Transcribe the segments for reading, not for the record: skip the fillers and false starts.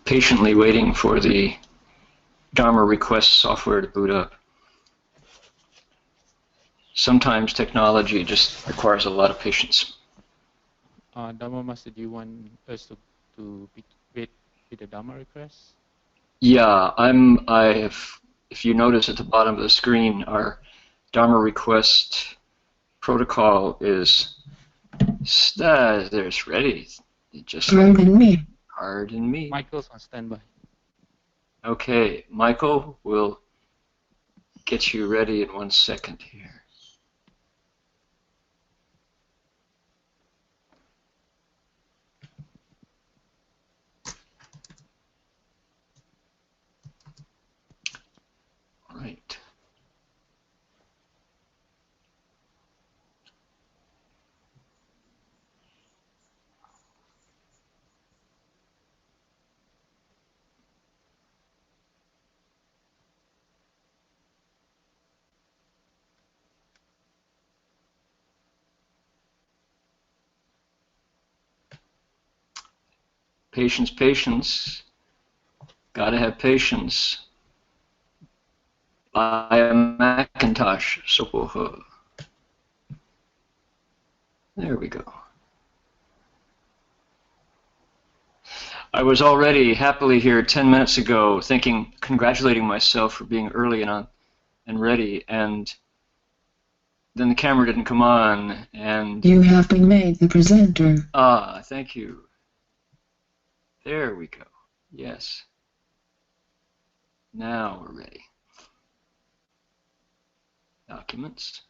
patiently waiting for the Dharma request software to boot up. Sometimes technology just requires a lot of patience. Dharma Master, do you want us to wait with the Dharma request? Yeah, if you notice at the bottom of the screen, our Dharma request protocol is there's ready. Just pardon me. Pardon me. Michael's on standby. Okay, Michael, we'll get you ready in 1 second here. All right. Patience, patience. Gotta have patience. By a Macintosh. There we go. I was already happily here 10 minutes ago congratulating myself for being early and ready, and then the camera didn't come on, and... You have been made the presenter. Ah, thank you. There we go. Yes. Now we're ready. Documents.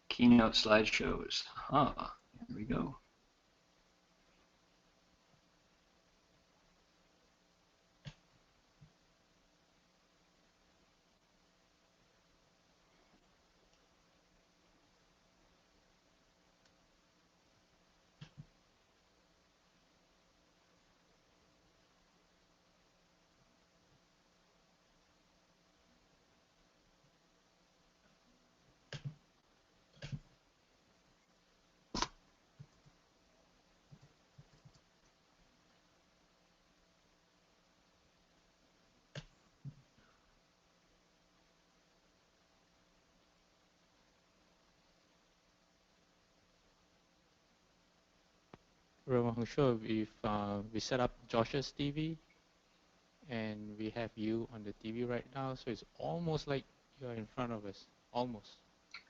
Keynote slideshows. Ah, here we go. Heng Sure, we set up Josh's TV, and we have you on the TV right now, so it's almost like you're in front of us, almost.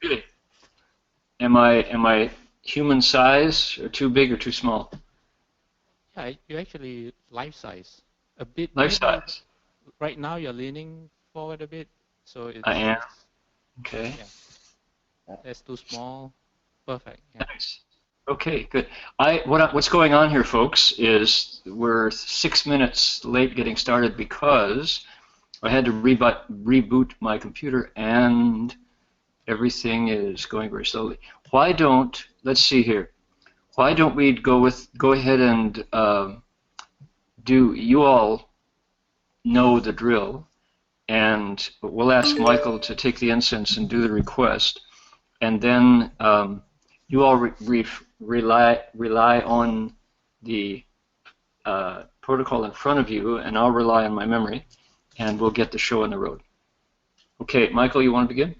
Really? Am I human size, or too big or too small? Yeah, you're actually life size. A bit. Life size. Right now you're leaning forward a bit, so it's. I am. Okay. Yeah. That's too small. Perfect. Yeah. Nice. Okay, good. What's going on here, folks, is we're 6 minutes late getting started because I had to reboot my computer and everything is going very slowly. Let's see here. Why don't we go ahead and you all know the drill, and we'll ask Michael to take the incense and do the request, and then you all rely on the protocol in front of you, and I'll rely on my memory, and we'll get the show on the road. Okay, Michael, you want to begin?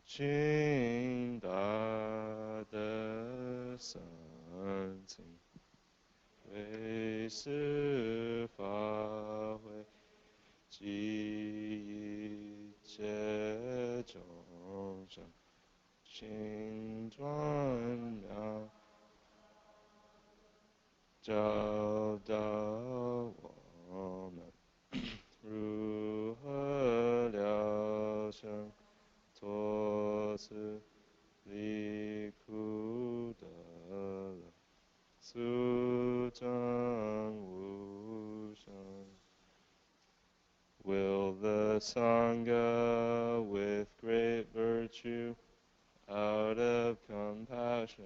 清大的三层，唯识法会即一切众生，心专妙，找到我们如何了生脱此离苦得乐，速证无生。Will the Sangha with great virtue, out of compassion,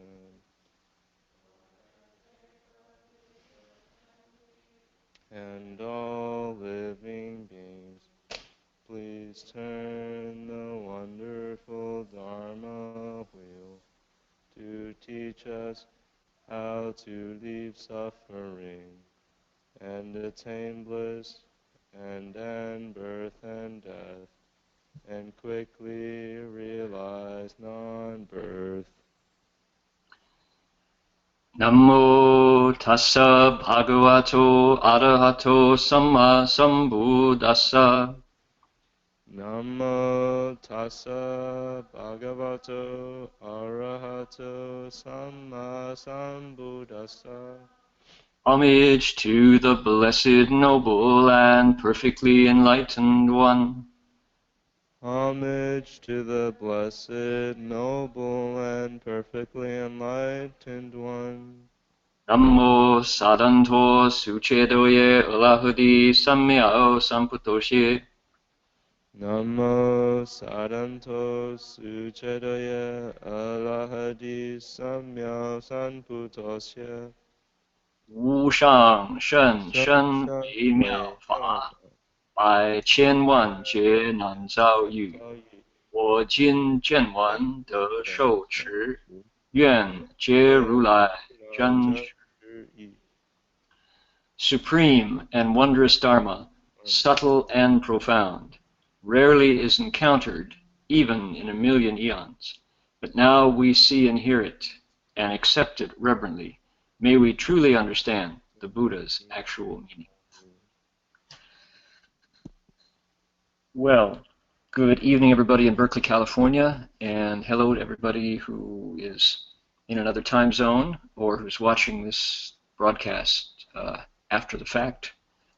and all living beings, please turn the wonderful Dharma wheel to teach us how to leave suffering and attain bliss and end birth and death, and quickly realize non-birth. Namo tassa bhagavato arahato samma sambuddhassa. Namo tassa bhagavato arahato samma sambuddhassa. Homage to the Blessed Noble and Perfectly Enlightened One. Homage to the Blessed, Noble, and Perfectly Enlightened One. Namo Sadanto Suchedoye Alahadi Samyao Samputoshi. Namo Sadanto Suchedoye Alahadi Samyao Sanputosya. 无上甚深微妙法，百千万劫难遭遇。我今见闻得受持，愿皆如来真实。Supreme and wondrous Dharma, subtle and profound, rarely is encountered even in a million eons. But now we see and hear it and accept it reverently. May we truly understand the Buddha's actual meaning. Well, good evening, everybody in Berkeley, California, and hello to everybody who is in another time zone or who's watching this broadcast after the fact,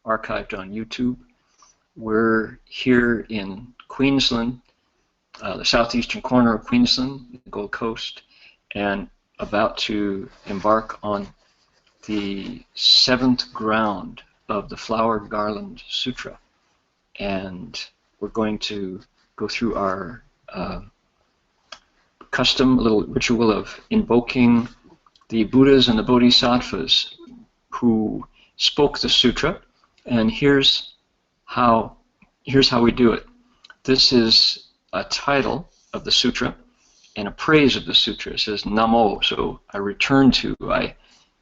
archived on YouTube. We're here in Queensland, the southeastern corner of Queensland, the Gold Coast, and about to embark on the 7th ground of the Flower Garland Sutra. And we're going to go through our custom, little ritual of invoking the Buddhas and the Bodhisattvas who spoke the sutra. And here's how we do it. This is a title of the sutra and a praise of the sutra. It says Namo, so I return to, I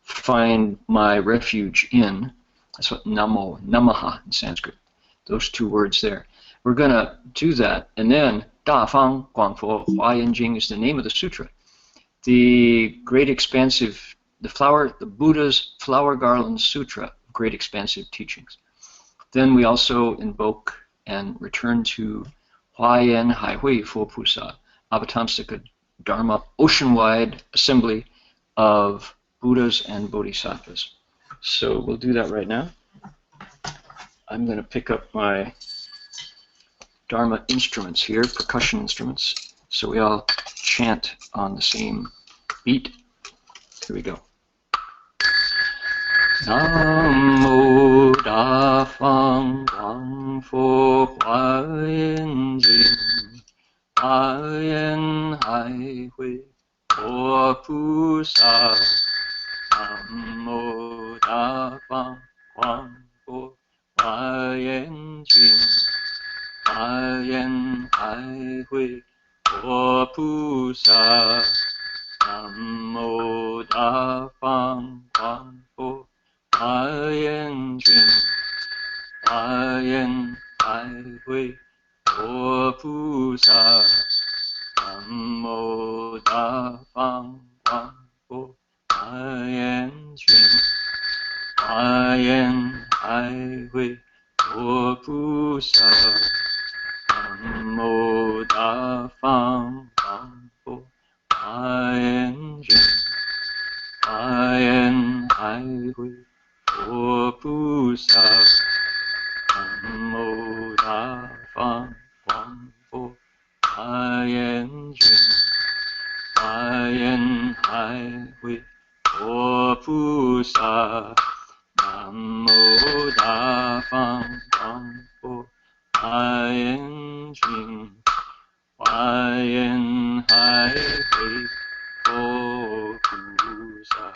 find my refuge in. That's what Namo, Namaha in Sanskrit. Those two words there. We're going to do that, and then Da Fang Guangfo Huayan Jing is the name of the sutra. The great expansive, the Buddha's Flower Garland Sutra, great expansive teachings. Then we also invoke and return to Huayan Hai Hui Fo Pusa, Avatamsaka Dharma, ocean-wide assembly of Buddhas and Bodhisattvas. So we'll do that right now. I'm going to pick up my Dharma instruments here, percussion instruments, so we all chant on the same beat. Here we go. Namo Da Fang Guang Fo Huayan Jing Huayan Hai Hui Fo Pusa. Namo Da Fang Guang Fo Huayan Jing Huayan Hai Hui Fo Pusa. Namo Da Fang Guang Fo Huayan Jing Huayan Hai Hui Fo Pusa. Mo da fang wang bo yen jing yen hai hui wo pu sa mo da fang wang bo yen jing yen hai hui wo pu sa mo da fang wang bo yen jing yen hai hui wo pu sa Namo Da Fang Fang Po Yen Jing Yen Hai Hui Wo Pu Sa.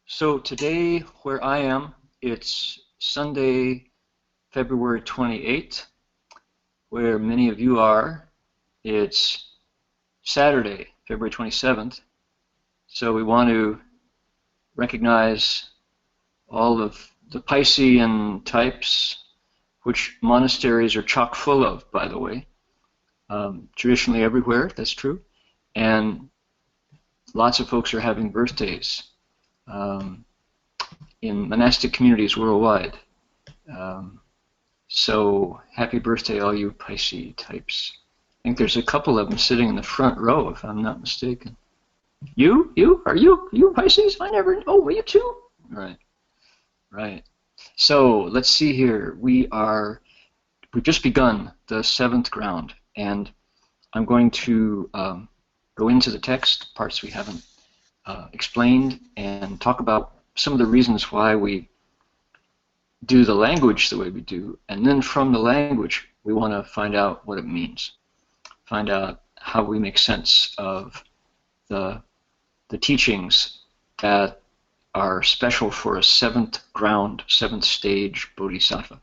So today, where I am, it's Sunday, February 28th. Where many of you are, it's Saturday, February 27th. So we want to recognize all of the Piscean types, which monasteries are chock full of, by the way. Traditionally everywhere, that's true. And lots of folks are having birthdays in monastic communities worldwide. So happy birthday, all you Pisces types. I think there's a couple of them sitting in the front row, if I'm not mistaken. You? Are you Pisces? I never, oh, were you too? Right. So let's see here. We've just begun the 7th ground, and I'm going to go into the text, parts we haven't explained, and talk about some of the reasons why we do the language the way we do, and then from the language we want to find out what it means, find out how we make sense of the teachings that are special for a 7th ground, 7th stage bodhisattva.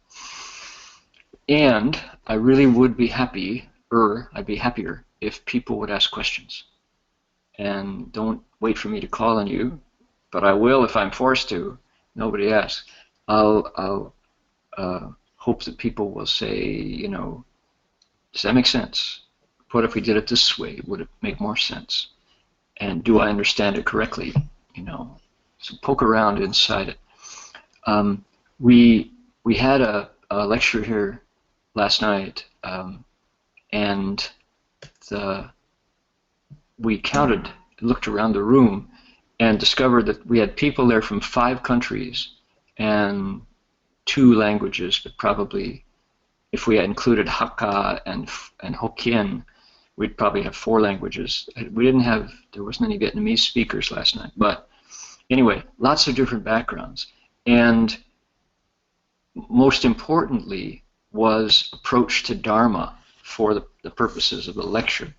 And I really would be I'd be happier if people would ask questions. And don't wait for me to call on you, but I will if I'm forced to. Nobody asks. I'll hope that people will say, you know, does that make sense? What if we did it this way? Would it make more sense? And do I understand it correctly? You know, so poke around inside it. We had a lecture here last night, and we looked around the room, and discovered that we had people there from 5 countries and 2 languages, but probably if we had included Hakka and Hokkien, we'd probably have 4 languages. There wasn't any Vietnamese speakers last night, but anyway, lots of different backgrounds. And most importantly was approach to Dharma for the purposes of the lecture.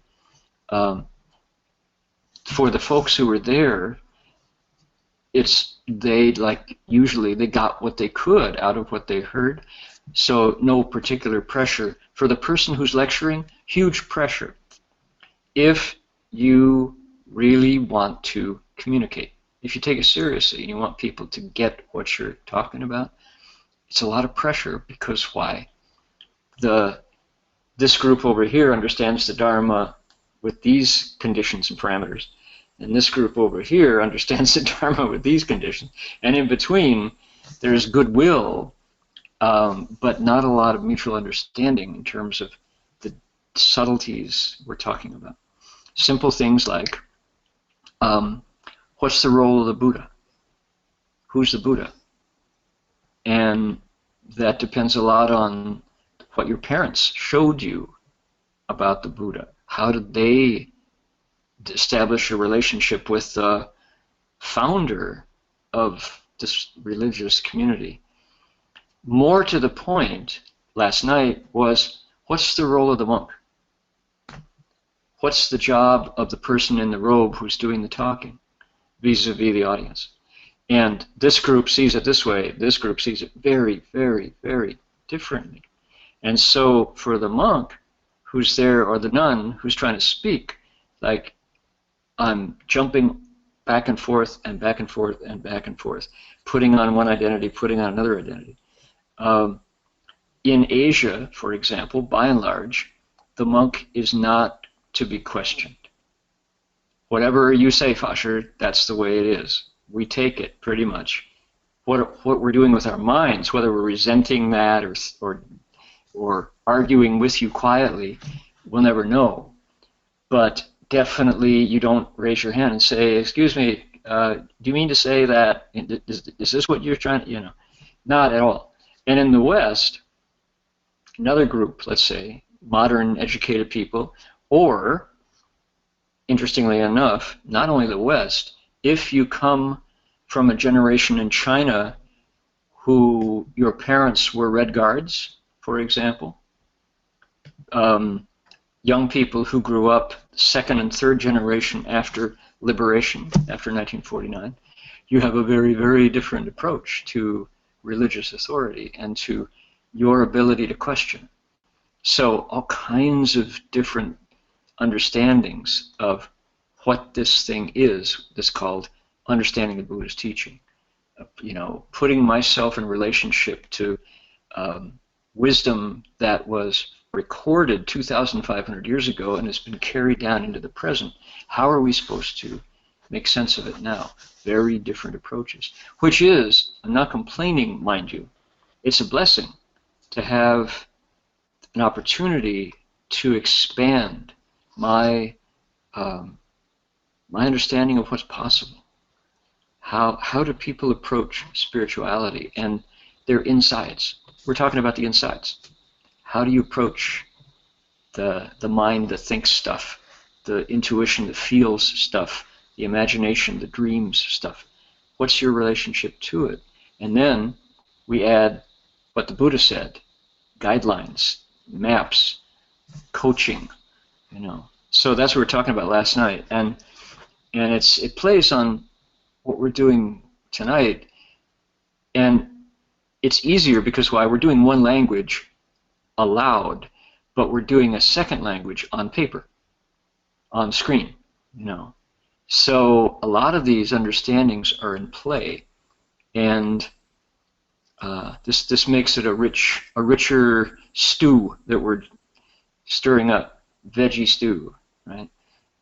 For the folks who were there, usually they got what they could out of what they heard, so no particular pressure. For the person who's lecturing, huge pressure. If you really want to communicate, if you take it seriously and you want people to get what you're talking about, it's a lot of pressure, because why? This group over here understands the Dharma with these conditions and parameters, and this group over here understands the Dharma with these conditions, and in between there's goodwill, but not a lot of mutual understanding in terms of the subtleties we're talking about. Simple things like, what's the role of the Buddha? Who's the Buddha? And that depends a lot on what your parents showed you about the Buddha. How did they establish a relationship with the founder of this religious community? More to the point, last night was, what's the role of the monk? What's the job of the person in the robe who's doing the talking vis-a-vis the audience? And this group sees it this way, this group sees it very, very, very differently. And so for the monk who's there, or the nun who's trying to speak, like, I'm jumping back and forth and back and forth and back and forth, putting on one identity, putting on another identity. in Asia, for example, by and large, the monk is not to be questioned. Whatever you say, Fasher, that's the way it is. We take it pretty much. What we're doing with our minds, whether we're resenting that or arguing with you quietly, we'll never know. But definitely, you don't raise your hand and say, "Excuse me, do you mean to say that? Is this what you're trying to?" You know, not at all. And in the West, another group, let's say, modern educated people, or interestingly enough, not only the West, if you come from a generation in China who your parents were Red Guards, for example, young people who grew up second and third generation after liberation, after 1949, you have a very, very different approach to religious authority and to your ability to question. So all kinds of different understandings of what this thing is that's called understanding the Buddha's teaching. You know, putting myself in relationship to wisdom that was recorded 2,500 years ago and has been carried down into the present. How are we supposed to make sense of it now? Very different approaches, which is, I'm not complaining, mind you, it's a blessing to have an opportunity to expand my my understanding of what's possible. How do people approach spirituality and their insides? We're talking about the insides. How do you approach the mind that thinks stuff, the intuition that feels stuff, the imagination, the dreams stuff? What's your relationship to it? And then we add what the Buddha said, guidelines, maps, coaching, you know. So that's what we were talking about last night, and it plays on what we're doing tonight, and it's easier because why? We're doing one language aloud, but we're doing a second language on paper, on screen, you know. So a lot of these understandings are in play, and this makes it a richer stew that we're stirring up, veggie stew, right?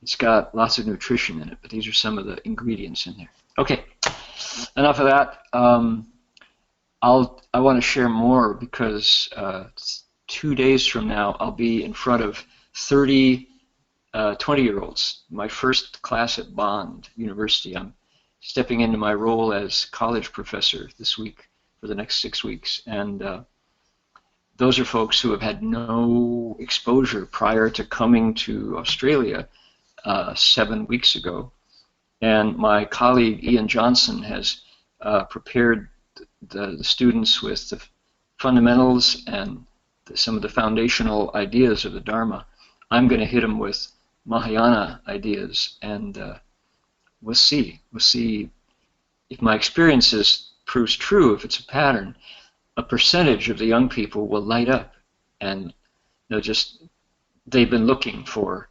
It's got lots of nutrition in it, but these are some of the ingredients in there. Okay, enough of that. I want to share more because 2 days from now I'll be in front of 30 20-year-olds. My first class at Bond University. I'm stepping into my role as college professor this week for the next 6 weeks, and those are folks who have had no exposure prior to coming to Australia 7 weeks ago. And my colleague Ian Johnson has prepared the students with the fundamentals and some of the foundational ideas of the Dharma. I'm going to hit them with Mahayana ideas, and we'll see. We'll see if my experiences proves true. If it's a pattern, a percentage of the young people will light up, and they've been looking for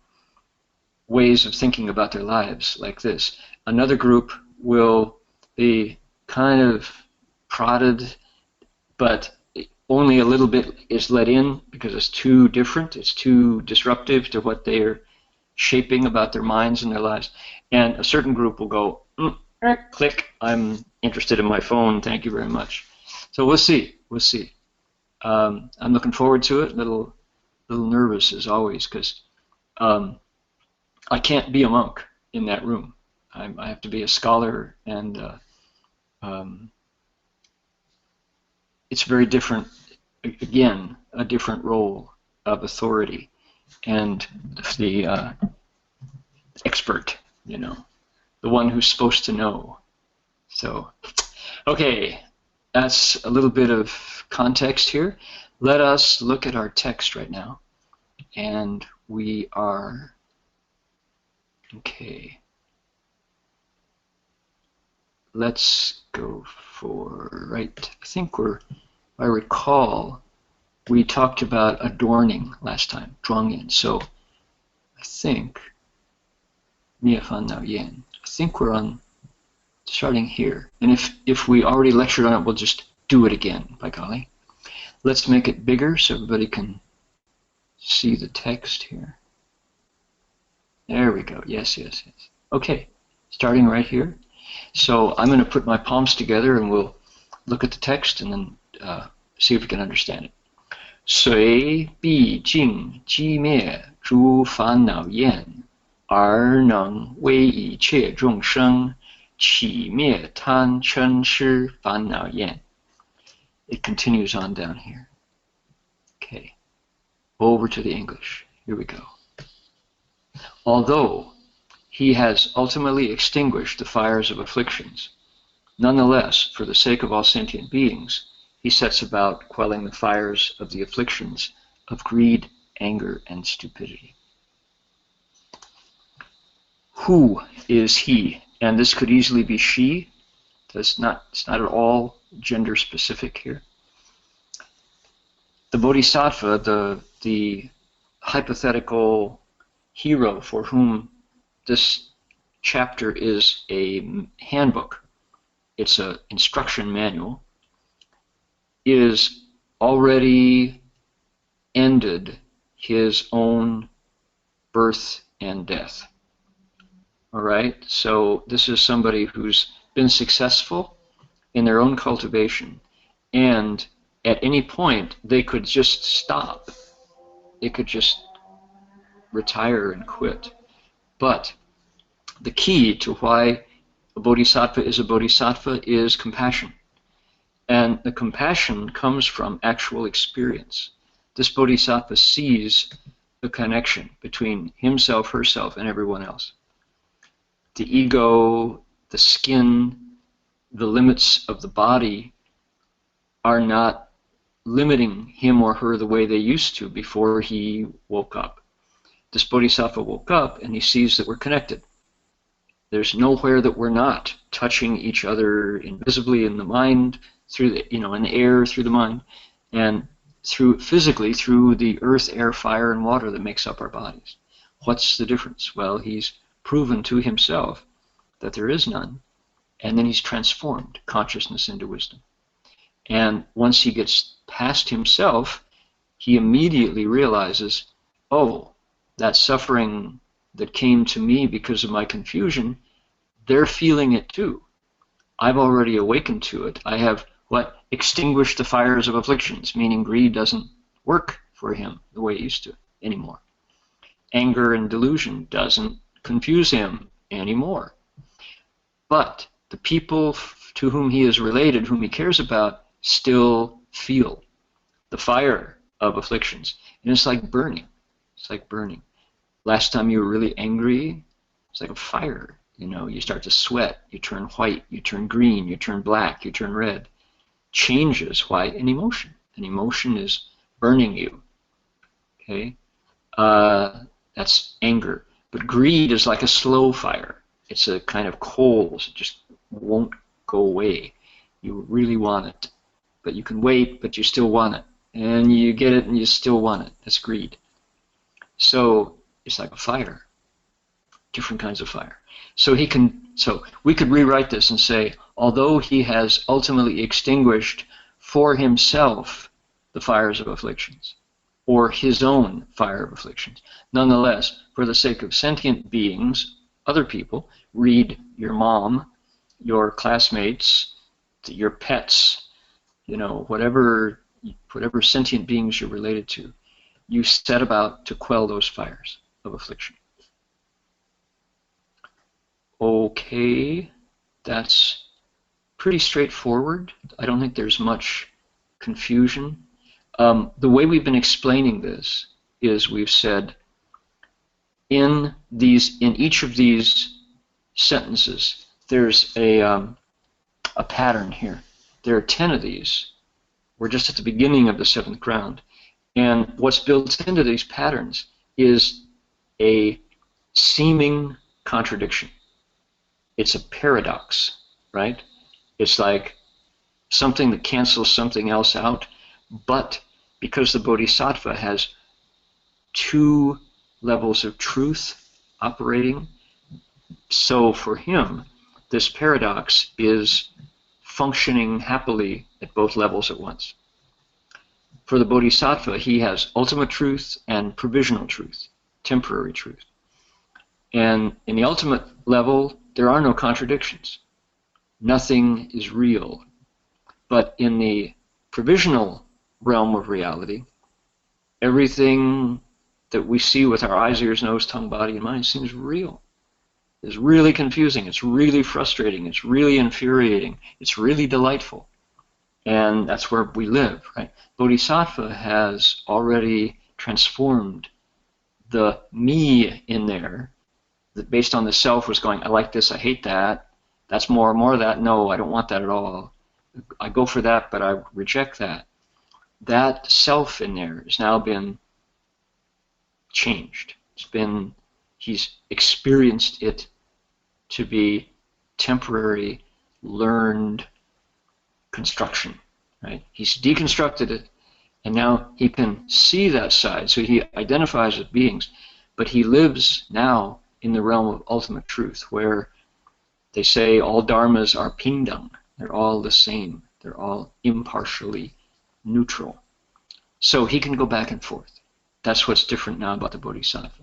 ways of thinking about their lives like this. Another group will be kind of prodded, but only a little bit is let in because it's too different, it's too disruptive to what they're shaping about their minds and their lives. And a certain group will go, click, I'm interested in my phone, thank you very much. So we'll see, we'll see. I'm looking forward to it, a little nervous as always, because I can't be a monk in that room. I have to be a scholar, and it's very different, again, a different role of authority and the expert, you know, the one who's supposed to know. So, okay, that's a little bit of context here. Let us look at our text right now, and we are, okay, let's go for, right, I think if I recall, we talked about adorning last time, zhuangyan. So I think, miafan nao yan, I think we're on, starting here. And if we already lectured on it, we'll just do it again, by golly. let's make it bigger so everybody can see the text here. There we go. Yes, yes, yes. Okay, starting right here. So I'm going to put my palms together and we'll look at the text and then see if we can understand it. 随毕竟机灭诸烦恼厌，而能为一切众生起灭贪嗔痴烦恼厌. It continues on down here. Okay, over to the English. Here we go. Although he has ultimately extinguished the fires of afflictions, nonetheless, for the sake of all sentient beings, he sets about quelling the fires of the afflictions of greed, anger, and stupidity. Who is he? And this could easily be she. It's not at all gender specific here. The Bodhisattva, the hypothetical hero for whom this chapter is a handbook, it's an instruction manual, is already ended his own birth and death. All right, so this is somebody who's been successful in their own cultivation, and at any point they could just stop. They could just retire and quit. But the key to why a bodhisattva is compassion. And the compassion comes from actual experience. This bodhisattva sees the connection between himself, herself, and everyone else. The ego, the skin, the limits of the body are not limiting him or her the way they used to before he woke up. This bodhisattva woke up and he sees that we're connected. There's nowhere that we're not touching each other invisibly in the mind, through the, in the air, through the mind, and through physically through the earth, air, fire, and water that makes up our bodies. What's the difference? Well, he's proven to himself that there is none, and then he's transformed consciousness into wisdom. And once he gets past himself, he immediately realizes, oh, that suffering that came to me because of my confusion, they're feeling it too. I've already awakened to it. I have extinguished the fires of afflictions, meaning greed doesn't work for him the way it used to anymore. Anger and delusion doesn't confuse him anymore. But the people to whom he is related, whom he cares about, still feel the fire of afflictions. And it's like burning. It's like burning. Last time you were really angry, it's like a fire. You start to sweat, you turn white, you turn green, you turn black, you turn red. Changes. Why? An emotion. An emotion is burning you. Okay? That's anger. But greed is like a slow fire. It's a kind of coals. It just won't go away. You really want it. But you can wait, but you still want it. And you get it and you still want it. That's greed. So it's like a fire. Different kinds of fire. So we could rewrite this and say, although he has ultimately extinguished for himself the fires of afflictions, or his own fire of afflictions, nonetheless, for the sake of sentient beings, other people, read your mom, your classmates, your pets, whatever sentient beings you're related to, you set about to quell those fires of affliction. Okay, that's pretty straightforward. I don't think there's much confusion. The way we've been explaining this is we've said in each of these sentences there's a pattern here. There are 10 of these. We're just at the beginning of the 7th ground. And what's built into these patterns is a seeming contradiction. It's a paradox, right? It's like something that cancels something else out, but because the Bodhisattva has 2 levels of truth operating, so for him, this paradox is functioning happily at both levels at once. for the Bodhisattva, he has ultimate truth and provisional truth, temporary truth. And in the ultimate level, there are no contradictions. Nothing is real. But in the provisional realm of reality, everything that we see with our eyes, ears, nose, tongue, body, and mind seems real. It's really confusing. It's really frustrating. It's really infuriating. It's really delightful. And that's where we live, right? Bodhisattva has already transformed the me in there, that based on the self was going, I like this, I hate that, that's more of that, no, I don't want that at all. I go for that, but I reject that. That self in there has now been changed. He's experienced it to be temporary, learned construction, right? He's deconstructed it, and now he can see that side, so he identifies with beings, but he lives now in the realm of ultimate truth, where they say all dharmas are pingdang. They're all the same. They're all impartially neutral. So he can go back and forth. That's what's different now about the Bodhisattva.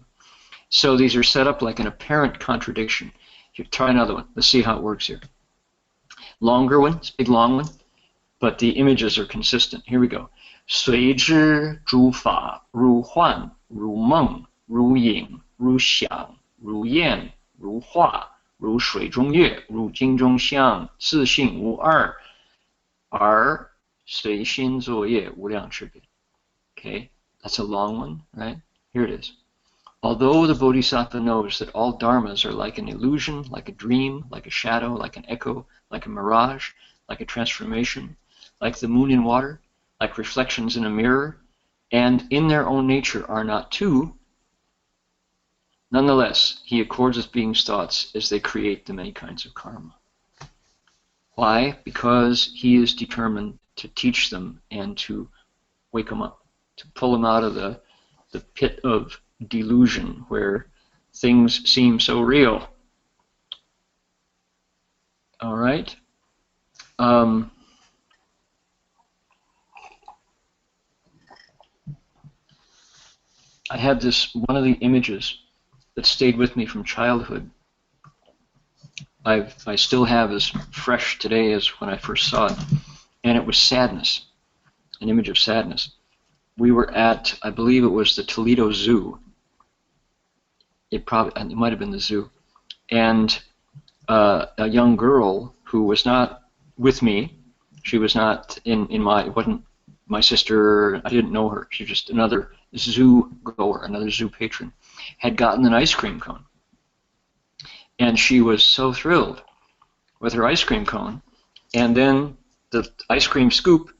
So these are set up like an apparent contradiction. Here, try another one. Let's see how it works here. Longer one, it's a big long one, but the images are consistent. Here we go. 随之诸法如幻如梦如影如想如焰如化如水中月如镜中香自性无二而随心作业无量之别. Okay, that's a long one, right? Here it is. Although the Bodhisattva knows that all dharmas are like an illusion, like a dream, like a shadow, like an echo, like a mirage, like a transformation, like the moon in water, like reflections in a mirror, and in their own nature are not two, nonetheless, he accords with beings' thoughts as they create the many kinds of karma. Why? Because he is determined to teach them and to wake them up, to pull them out of the pit of delusion where things seem so real. All right. I had this, one of the images that stayed with me from childhood, I still have as fresh today as when I first saw it, and it was sadness, an image of sadness. We were at, I believe it was the Toledo Zoo. It might have been the zoo, and a young girl who was not with me. She was not in my, it wasn't my sister. I didn't know her. She was just another zoo goer, another zoo patron, had gotten an ice cream cone, and she was so thrilled with her ice cream cone, and then the ice cream scoop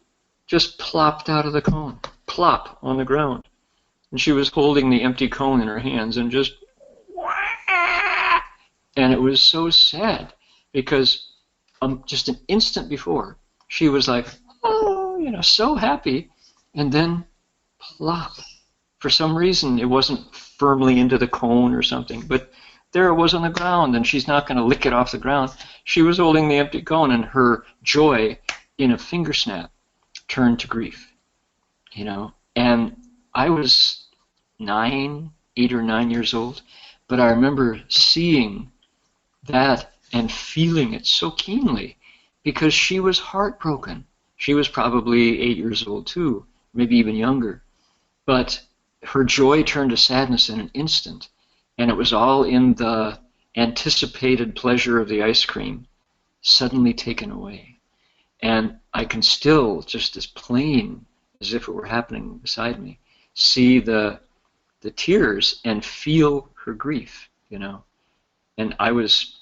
just plopped out of the cone, plop on the ground, and she was holding the empty cone in her hands and just, and it was so sad because just an instant before she was like, oh, you know, so happy, and then plop. For some reason it wasn't firmly into the cone or something, but there it was on the ground, and she's not going to lick it off the ground. She was holding the empty cone, and her joy in a finger snap turned to grief, you know. And I was 8 or 9 years old, but I remember seeing that and feeling it so keenly because she was heartbroken. She was probably 8 years old too, maybe even younger. But her joy turned to sadness in an instant, and it was all in the anticipated pleasure of the ice cream suddenly taken away. And I can still, just as plain as if it were happening beside me, see the tears and feel her grief, you know. And I was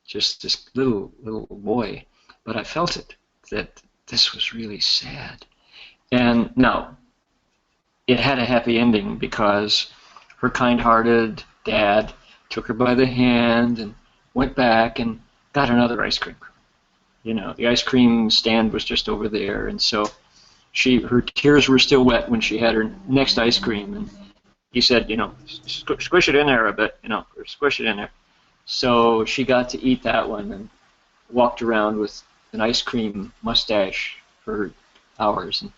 just this little boy, but I felt it, that this was really sad. And now, it had a happy ending because her kind-hearted dad took her by the hand and went back and got another ice cream. You know, the ice cream stand was just over there, and so her tears were still wet when she had her next ice cream, and he said, you know, squish it in there a bit, you know, or squish it in there. So she got to eat that one and walked around with an ice cream mustache for hours. And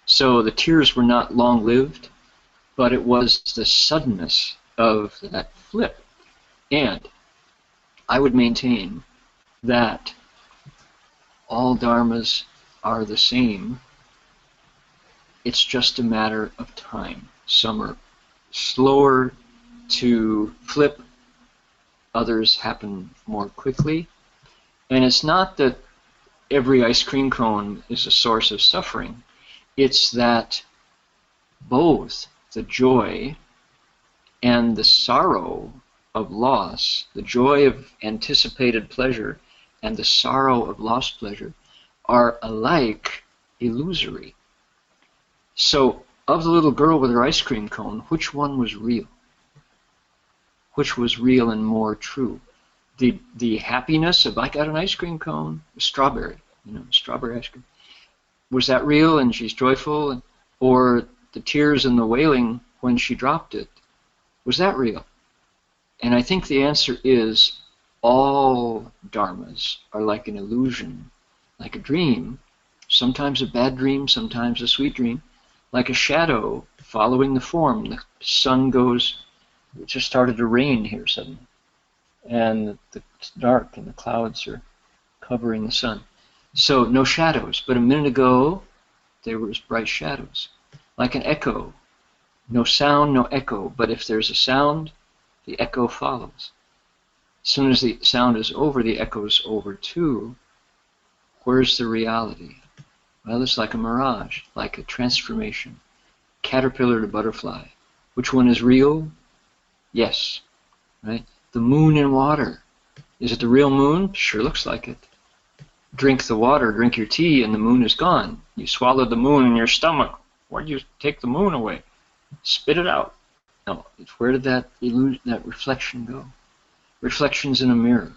So the tears were not long-lived, but it was the suddenness of that flip. And I would maintain that all dharmas are the same. It's just a matter of time. Some are slower to flip, others happen more quickly. And it's not that every ice cream cone is a source of suffering. It's that both the joy and the sorrow of loss, the joy of anticipated pleasure and the sorrow of lost pleasure, are alike illusory. So, of the little girl with her ice cream cone, which one was real? Which was real and more true? The happiness of, I got an ice cream cone, strawberry, strawberry ice cream. Was that real and she's joyful? Or the tears and the wailing when she dropped it, was that real? And I think the answer is all dharmas are like an illusion, like a dream, sometimes a bad dream, sometimes a sweet dream, like a shadow following the form. The sun goes, it just started to rain here suddenly, and it's dark and the clouds are covering the sun. So no shadows, but a minute ago there was bright shadows, like an echo. No sound, no echo, but if there's a sound, the echo follows. As soon as the sound is over, the echo's over too. Where's the reality? Well, it's like a mirage, like a transformation. Caterpillar to butterfly. Which one is real? Yes, right? The moon in water. Is it the real moon? Sure looks like it. Drink the water, drink your tea, and the moon is gone. You swallowed the moon in your stomach. Why'd you take the moon away? Spit it out. No, where did that reflection go? Reflections in a mirror.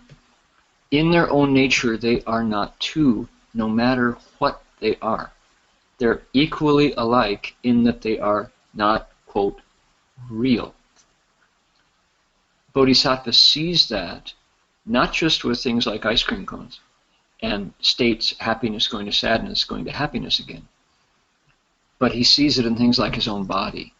In their own nature, they are not two, no matter what they are. They're equally alike in that they are not, quote, real. Bodhisattva sees that, not just with things like ice cream cones, and states happiness going to sadness, going to happiness again, but he sees it in things like his own body,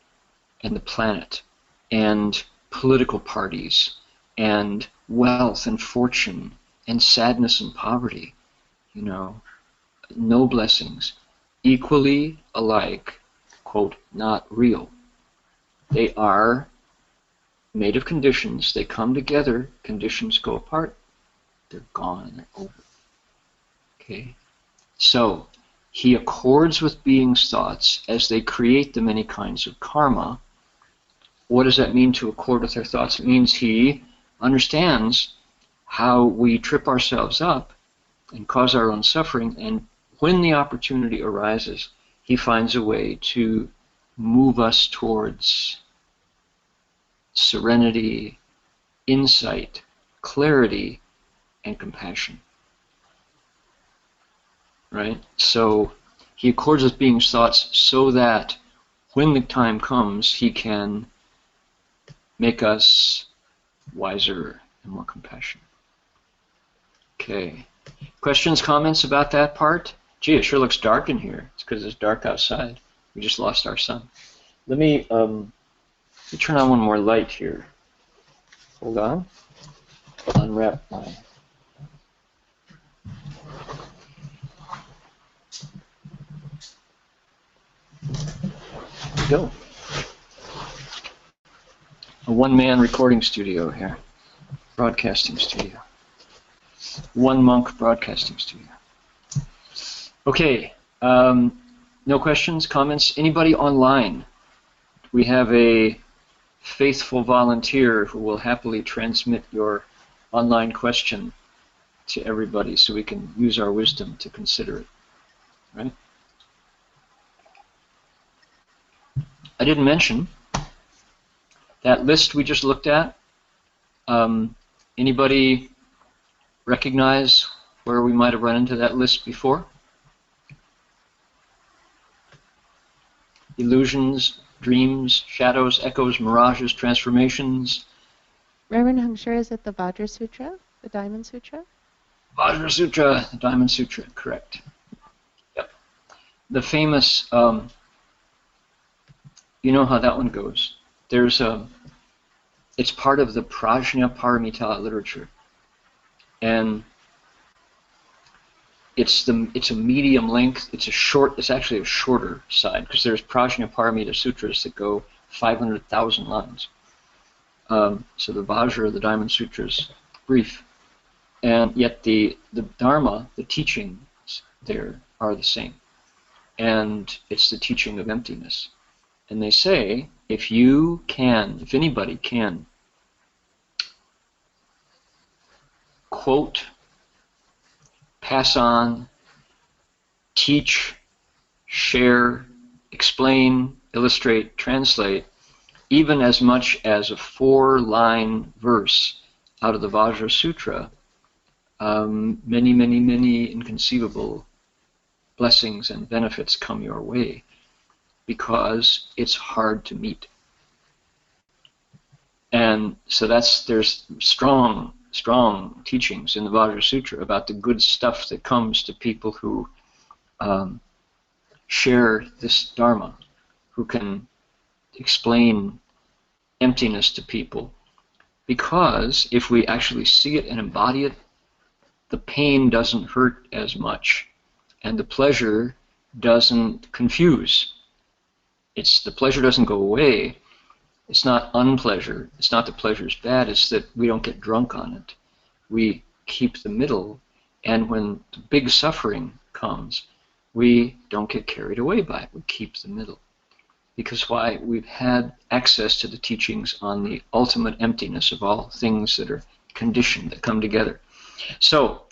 and the planet, and political parties, and wealth and fortune, and sadness and poverty, no blessings, equally alike, quote, not real. They are made of conditions, they come together, conditions go apart, they're gone, they're over. Okay? So, he accords with beings' thoughts as they create the many kinds of karma. What does that mean to accord with their thoughts? It means he understands how we trip ourselves up and cause our own suffering, and when the opportunity arises, he finds a way to move us towards serenity, insight, clarity, and compassion. Right? So he accords with beings' thoughts so that when the time comes, he can make us wiser and more compassionate. Okay. Questions, comments about that part? Gee, it sure looks dark in here. It's because it's dark outside. We just lost our sun. Let me turn on one more light here. Hold on. Unwrap my... There we go. A one-man recording studio here. Broadcasting studio. One monk broadcasting studio. Okay. No questions, comments? Anybody online? We have a faithful volunteer who will happily transmit your online question to everybody so we can use our wisdom to consider it. Right? I didn't mention that list we just looked at. Anybody recognize where we might have run into that list before? Illusions, dreams, shadows, echoes, mirages, transformations. Reverend Heng Sure, is it the Vajra Sutra, the Diamond Sutra? Vajra Sutra, the Diamond Sutra, correct. Yep. The famous you know how that one goes. There's a, it's part of the Prajnaparamita literature, and it's a medium length. It's actually a shorter side, because there's Prajnaparamita sutras that go 500,000 lines. So the Vajra, the Diamond Sutra, is brief, and yet the Dharma, the teachings there are the same, and it's the teaching of emptiness. And they say, if anybody can quote, pass on, teach, share, explain, illustrate, translate, even as much as a 4-line verse out of the Vajra Sutra, many, many, many inconceivable blessings and benefits come your way, because it's hard to meet. And so there's strong teachings in the Vajra Sutra about the good stuff that comes to people who share this Dharma, who can explain emptiness to people. Because if we actually see it and embody it, the pain doesn't hurt as much, and the pleasure doesn't confuse. The pleasure doesn't go away. It's not unpleasure. It's not that pleasure is bad. It's that we don't get drunk on it. We keep the middle, and when the big suffering comes, we don't get carried away by it. We keep the middle. Because why? We've had access to the teachings on the ultimate emptiness of all things that are conditioned, that come together. So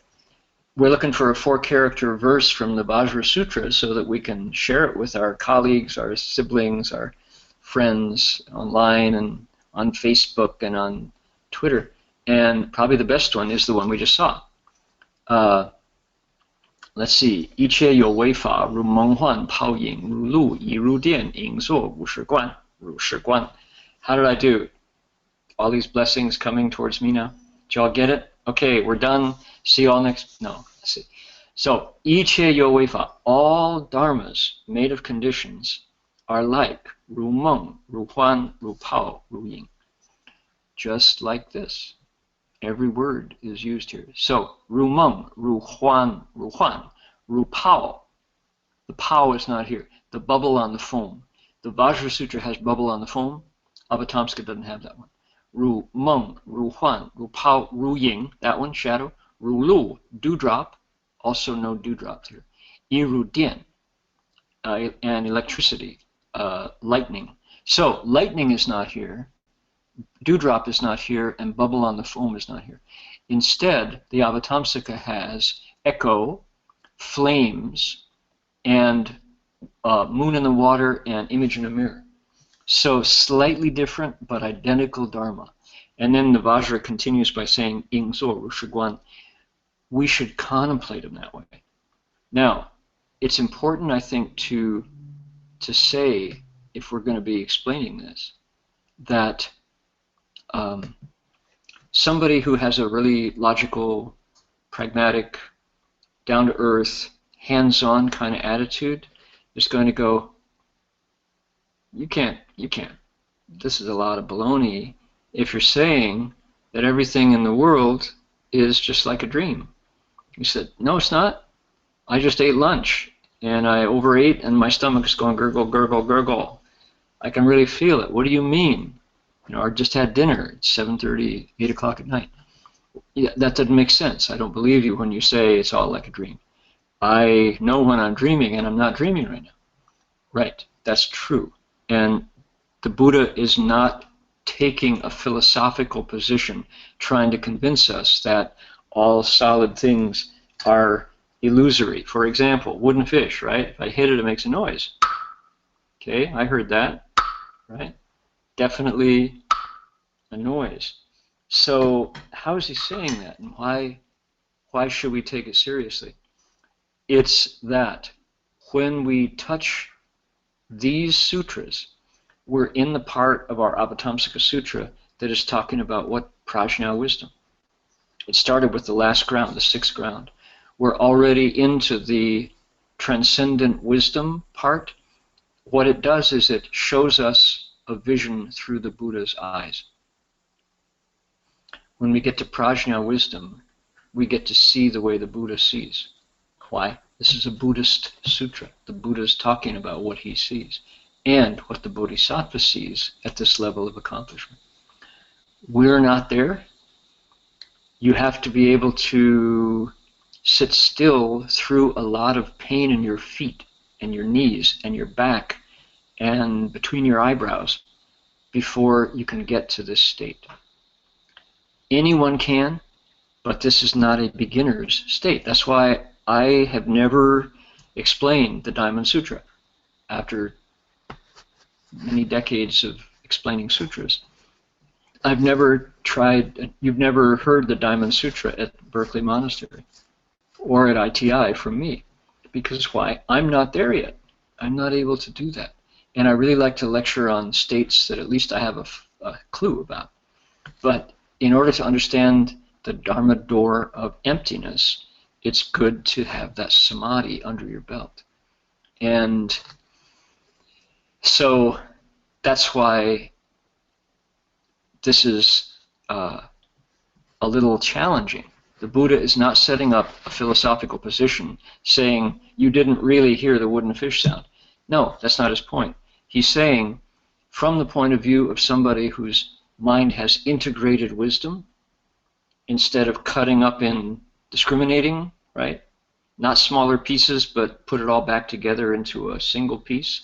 we're looking for a 4-character verse from the Vajra Sutra so that we can share it with our colleagues, our siblings, our friends online and on Facebook and on Twitter. And probably the best one is the one we just saw. Let's see. 一切有为法，如梦幻泡影，如露亦如电，影作五十观，如是观. How did I do? All these blessings coming towards me now? Did you all get it? Okay, we're done. See you all next. No, let's see. So, 一切有为法, all dharmas made of conditions are like 如梦, 如幻, 如泡, 如影. Just like this. Every word is used here. So, 如梦, 如幻, 如幻, 如泡. The pao is not here. The bubble on the foam. The Vajra Sutra has bubble on the foam. Avatamsaka doesn't have that one. 如梦, 如幻, 如泡, 如影, that one, shadow. 如露, dewdrop, also no dewdrop here. 亦如电, and electricity, lightning. So, lightning is not here. Dewdrop is not here, and bubble on the foam is not here. Instead, the Avatamsaka has echo, flames, and moon in the water, and image in a mirror. So slightly different, but identical Dharma. And then the Vajra continues by saying, 应作如是观. We should contemplate them that way. Now, it's important, I think, to say, if we're going to be explaining this, that somebody who has a really logical, pragmatic, down-to-earth, hands-on kind of attitude is going to go, you can't. This is a lot of baloney if you're saying that everything in the world is just like a dream. He said, no, it's not. I just ate lunch, and I overate, and my stomach is going gurgle, gurgle, gurgle. I can really feel it. What do you mean? I just had dinner. It's 7:30, 8 o'clock at night. Yeah, that doesn't make sense. I don't believe you when you say it's all like a dream. I know when I'm dreaming, and I'm not dreaming right now. Right, that's true. And the Buddha is not taking a philosophical position trying to convince us that all solid things are illusory. For example, wooden fish, right? If I hit it, it makes a noise. Okay, I heard that, right? Definitely a noise. So how is he saying that, and why should we take it seriously? It's that when we touch these sutras, we're in the part of our Avatamsaka Sutra that is talking about what? Prajna wisdom. It started with the last ground, the 6th ground. We're already into the transcendent wisdom part, what it does is it shows us a vision through the Buddha's eyes. When we get to prajna wisdom, we get to see the way the Buddha sees. Why? This is a Buddhist sutra. The Buddha is talking about what he sees and what the Bodhisattva sees at this level of accomplishment. We're not there. You have to be able to sit still through a lot of pain in your feet and your knees and your back and between your eyebrows before you can get to this state. Anyone can, but this is not a beginner's state. That's why I have never explained the Diamond Sutra after many decades of explaining sutras. I've never tried, you've never heard the Diamond Sutra at Berkeley Monastery or at ITI from me. Because why? I'm not there yet. I'm not able to do that. And I really like to lecture on states that at least I have a clue about. But in order to understand the Dharma door of emptiness, it's good to have that samadhi under your belt. And so that's why this is a little challenging. The Buddha is not setting up a philosophical position saying, you didn't really hear the wooden fish sound. No, that's not his point. He's saying, from the point of view of somebody whose mind has integrated wisdom, instead of cutting up in discriminating, right? Not smaller pieces, but put it all back together into a single piece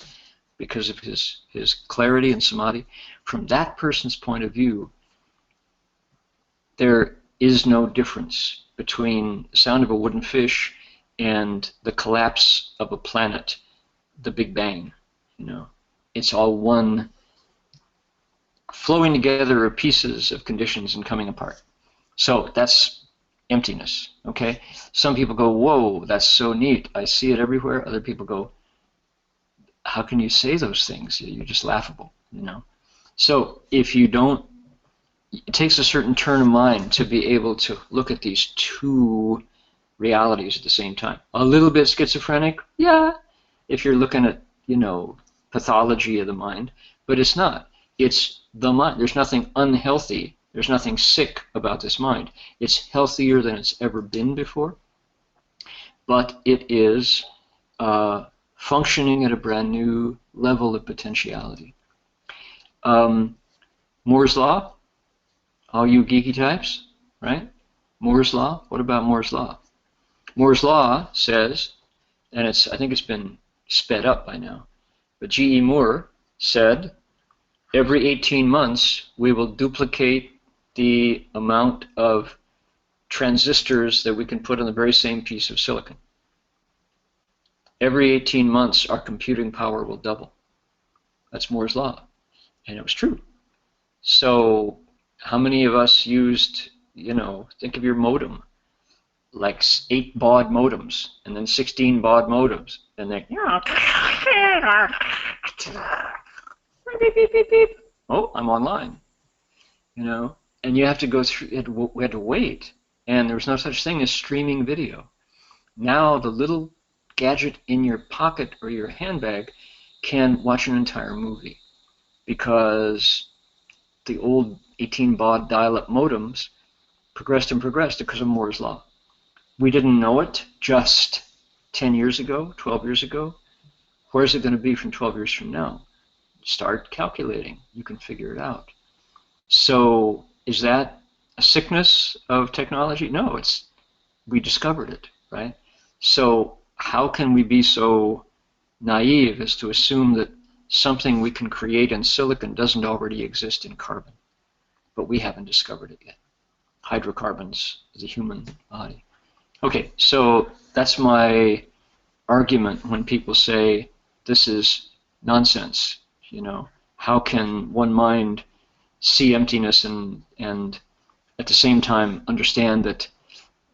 because of his clarity and samadhi. From that person's point of view, there is no difference between the sound of a wooden fish and the collapse of a planet, the Big Bang. You know, it's all one flowing together of pieces of conditions and coming apart. So that's emptiness. Okay. Some people go, "Whoa, that's so neat. I see it everywhere." Other people go, "How can you say those things? You're just laughable." You know. So if you don't, it takes a certain turn of mind to be able to look at these two realities at the same time. A little bit schizophrenic, yeah, if you're looking at, you know, pathology of the mind, but it's not. It's the mind. There's nothing unhealthy. There's nothing sick about this mind. It's healthier than it's ever been before, but it is functioning at a brand new level of potentiality. Moore's Law, all you geeky types, right? Moore's Law, what about Moore's Law? Moore's Law says, and I think it's been sped up by now, but G.E. Moore said, every 18 months we will duplicate the amount of transistors that we can put on the very same piece of silicon. Every 18 months our computing power will double. That's Moore's Law. And it was true. So how many of us used, you know, think of your modem, like 8 baud modems, and then 16 baud modems, and then, beep, beep, beep, beep. Oh, I'm online, you know, and you have to go through, we had to wait, and there was no such thing as streaming video. Now the little gadget in your pocket or your handbag can watch an entire movie, because the old 18 baud dial-up modems progressed and progressed because of Moore's Law. We didn't know it just 10 years ago, 12 years ago. Where's it going to be from 12 years from now? Start calculating. You can figure it out. So is that a sickness of technology? No, we discovered it, right? So how can we be so naive as to assume that something we can create in silicon doesn't already exist in carbon? But we haven't discovered it yet. Hydrocarbons, the human body. Okay, so that's my argument when people say this is nonsense. You know, how can one mind see emptiness and at the same time understand that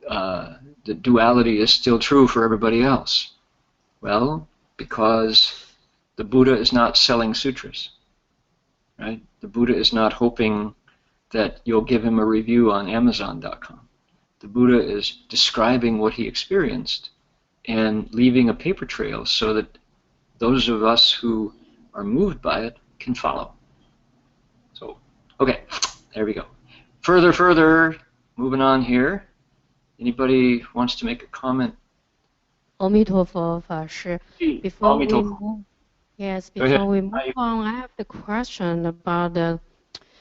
the duality is still true for everybody else? Well, because the Buddha is not selling sutras, right? The Buddha is not hoping that you'll give him a review on Amazon.com. The Buddha is describing what he experienced and leaving a paper trail so that those of us who are moved by it can follow. So, okay, there we go. Further, moving on here. Anybody wants to make a comment? 阿弥陀佛法师 Before we move, yes, before we move on, I have the question about the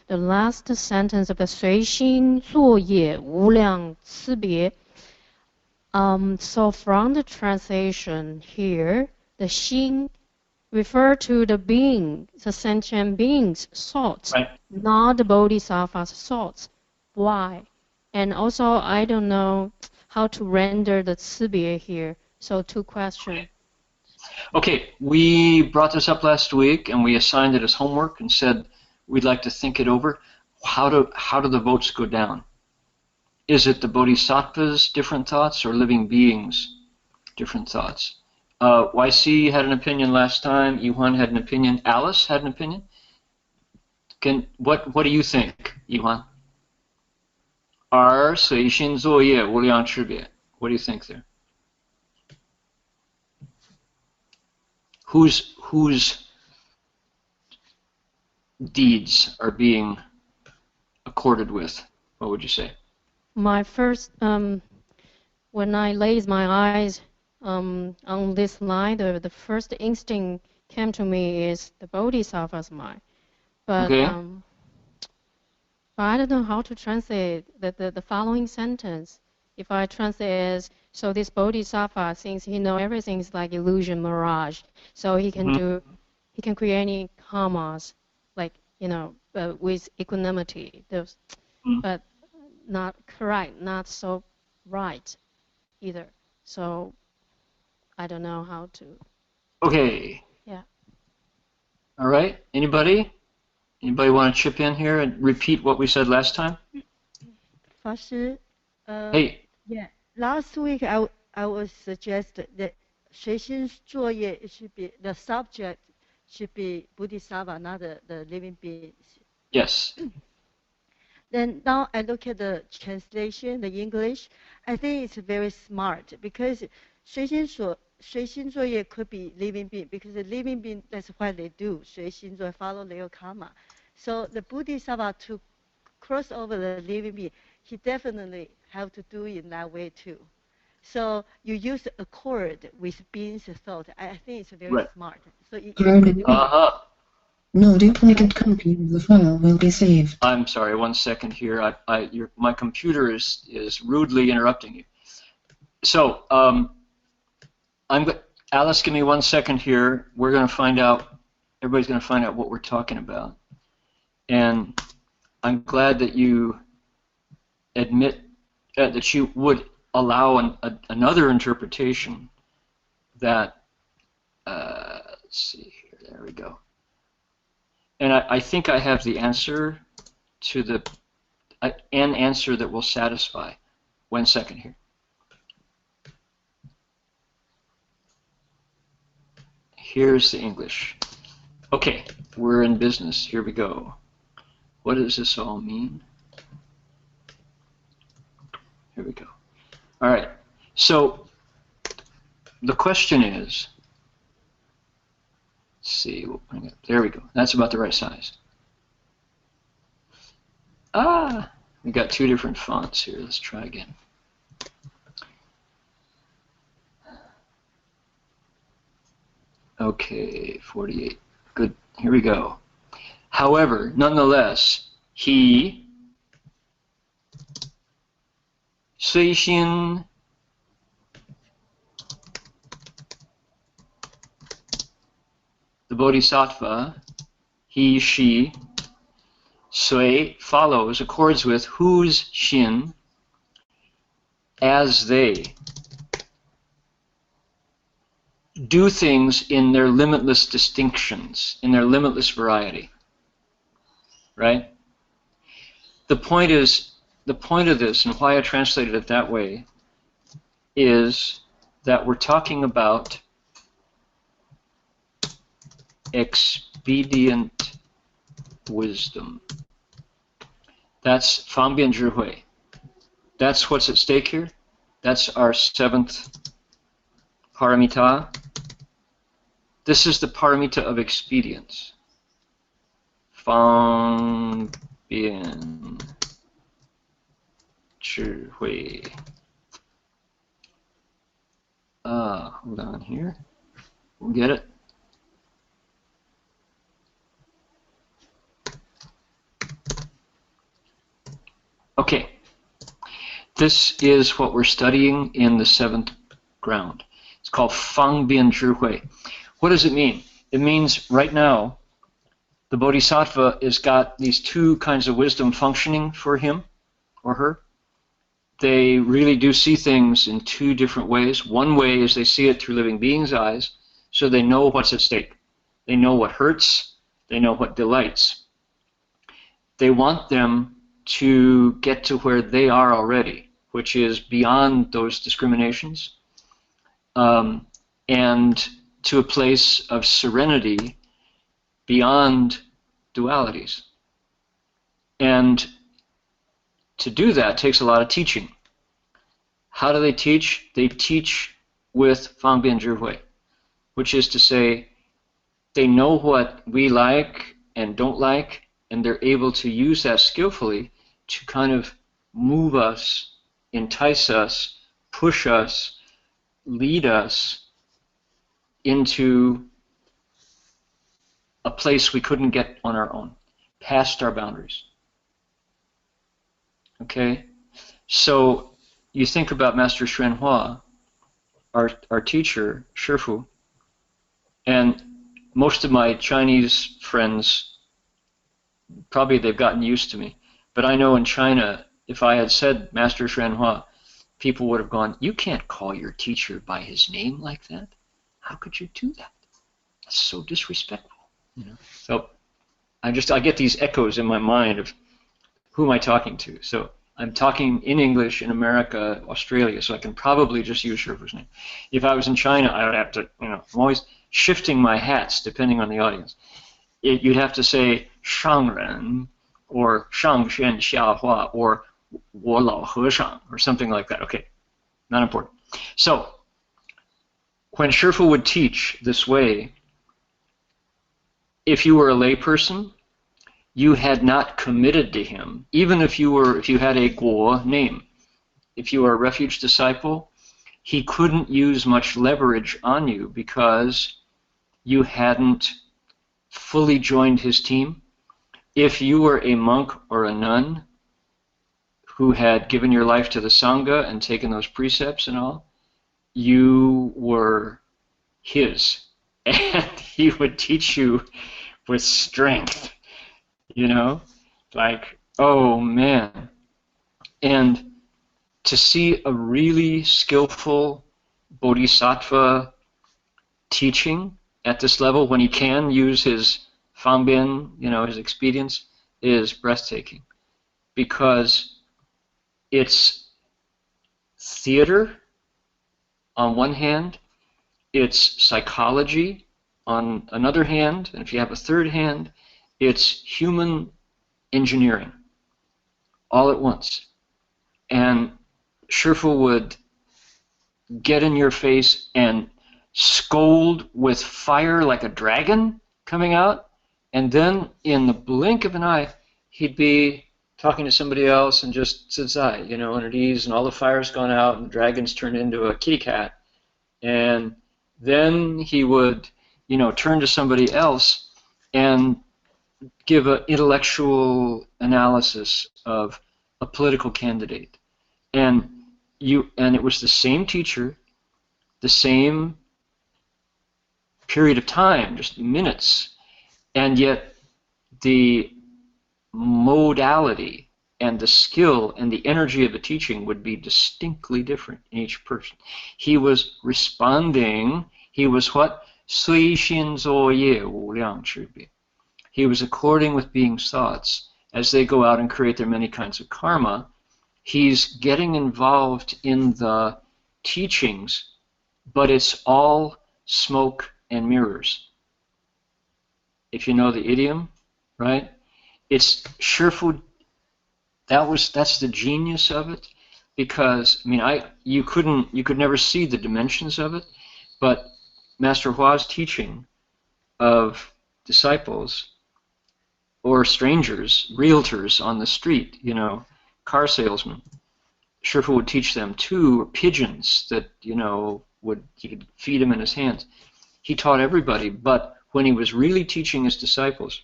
last sentence of the 随心作业无量次别. So from the translation here, the 心 refer to the being, the sentient being's thoughts, right. Not the bodhisattva's thoughts. Why? And also, I don't know how to render the 次别 here. So 2 questions. Okay, we brought this up last week and we assigned it as homework and said we'd like to think it over. How do the votes go down? Is it the bodhisattvas, different thoughts, or living beings, different thoughts? YC had an opinion last time. Yuhan had an opinion. Alice had an opinion. What do you think, Yuhan? 而随心作业无量区别. What do you think there? Whose deeds are being accorded with? What would you say? My first, when I laid my eyes on this line, the first instinct came to me is the bodhisattva's mind. But, okay. But I don't know how to translate the following sentence. If I translate as, so this bodhisattva thinks he knows everything is like illusion, mirage. So he can he can create any karmas, like, with equanimity. But not correct, not so right either. So I don't know how to. Okay. Yeah. All right. Anybody want to chip in here and repeat what we said last time? Hey. Yeah. Last week I was suggested that 随心作业 should be the subject should be bodhisattva, not the living beings. Yes. Then now I look at the translation, the English. I think it's very smart because 随心作业 could be living being because the living being, that's what they do. 随心作业 follow their karma. So the bodhisattva to cross over the living being, he definitely have to do it in that way too. So you use accord with being's thought. I think it's very smart. So no duplicate copy of the file will be saved. I'm sorry, 1 second here. My computer is rudely interrupting you. So Alice, give me 1 second here. We're going to find out. Everybody's going to find out what we're talking about. And I'm glad that you admit that you would allow another interpretation that, let's see here, there we go. And I think I have the answer to an answer that will satisfy. 1 second here. Here's the English. Okay, we're in business. Here we go. What does this all mean? Here we go. All right. So the question is, let's see. We'll bring it. There we go. That's about the right size. We got 2 different fonts here. Let's try again. Okay, 48. Good. Here we go. However, nonetheless, he 随心 the bodhisattva, he, she, 随 follows, accords with, whose shin, as they do things in their limitless distinctions, in their limitless variety. Right? The point of this, and why I translated it that way, is that we're talking about expedient wisdom. That's 方便智慧. That's what's at stake here. That's our 7th paramita. This is the paramita of expedience. 方便智慧. Hold on here. We'll get it. Okay. This is what we're studying in the 7th ground. It's called 方便智慧. What does it mean? It means right now the bodhisattva has got these two kinds of wisdom functioning for him or her. They really do see things in two different ways. One way is they see it through living beings' eyes, so they know what's at stake. They know what hurts. They know what delights. They want them to get to where they are already, which is beyond those discriminations, and to a place of serenity beyond dualities. And to do that takes a lot of teaching. How do they teach? They teach with 方便智慧, which is to say they know what we like and don't like, and they're able to use that skillfully to kind of move us, entice us, push us, lead us into a place we couldn't get on our own, past our boundaries. Okay? So you think about Master Xuanhua, our teacher, Shifu, and most of my Chinese friends, probably they've gotten used to me, but I know in China, if I had said Master Xuanhua, people would have gone, you can't call your teacher by his name like that. How could you do that? That's so disrespectful. You know? So I get these echoes in my mind of who am I talking to. So I'm talking in English in America, Australia, so I can probably just use Shifu's name. If I was in China, I would have to, I'm always shifting my hats depending on the audience. You'd have to say Shangren or Shangxuan Xiahua or 我老和尚 or something like that. Okay, not important. So when Shifu would teach this way, if you were a layperson, you had not committed to him, even if you had a guo name. If you were a refuge disciple, he couldn't use much leverage on you because you hadn't fully joined his team. If you were a monk or a nun who had given your life to the Sangha and taken those precepts and all, you were his. And he would teach you with strength, like, oh man. And to see a really skillful bodhisattva teaching at this level, when he can use his fangbian, his expedience, is breathtaking. Because it's theater on one hand, it's psychology on another hand, and if you have a third hand, it's human engineering all at once. And Shifu would get in your face and scold with fire like a dragon coming out, and then in the blink of an eye, he'd be talking to somebody else and just zidzai, and at ease, and all the fire's gone out, and the dragon's turned into a kitty cat. And then he would, turn to somebody else and give an intellectual analysis of a political candidate. And it was the same teacher, the same period of time, just minutes, and yet the modality and the skill and the energy of the teaching would be distinctly different in each person. He was responding, he was what? 随心作业无量之别. He was according with being's thoughts as they go out and create their many kinds of karma. He's getting involved in the teachings, but it's all smoke and mirrors. If you know the idiom, right? It's Shifu. That's the genius of it, because you could never see the dimensions of it, but Master Hua's teaching of disciples or strangers, realtors on the street, you know, car salesmen. Shifu would teach them too, or pigeons that, you know, he could feed them in his hands. He taught everybody, but when he was really teaching his disciples,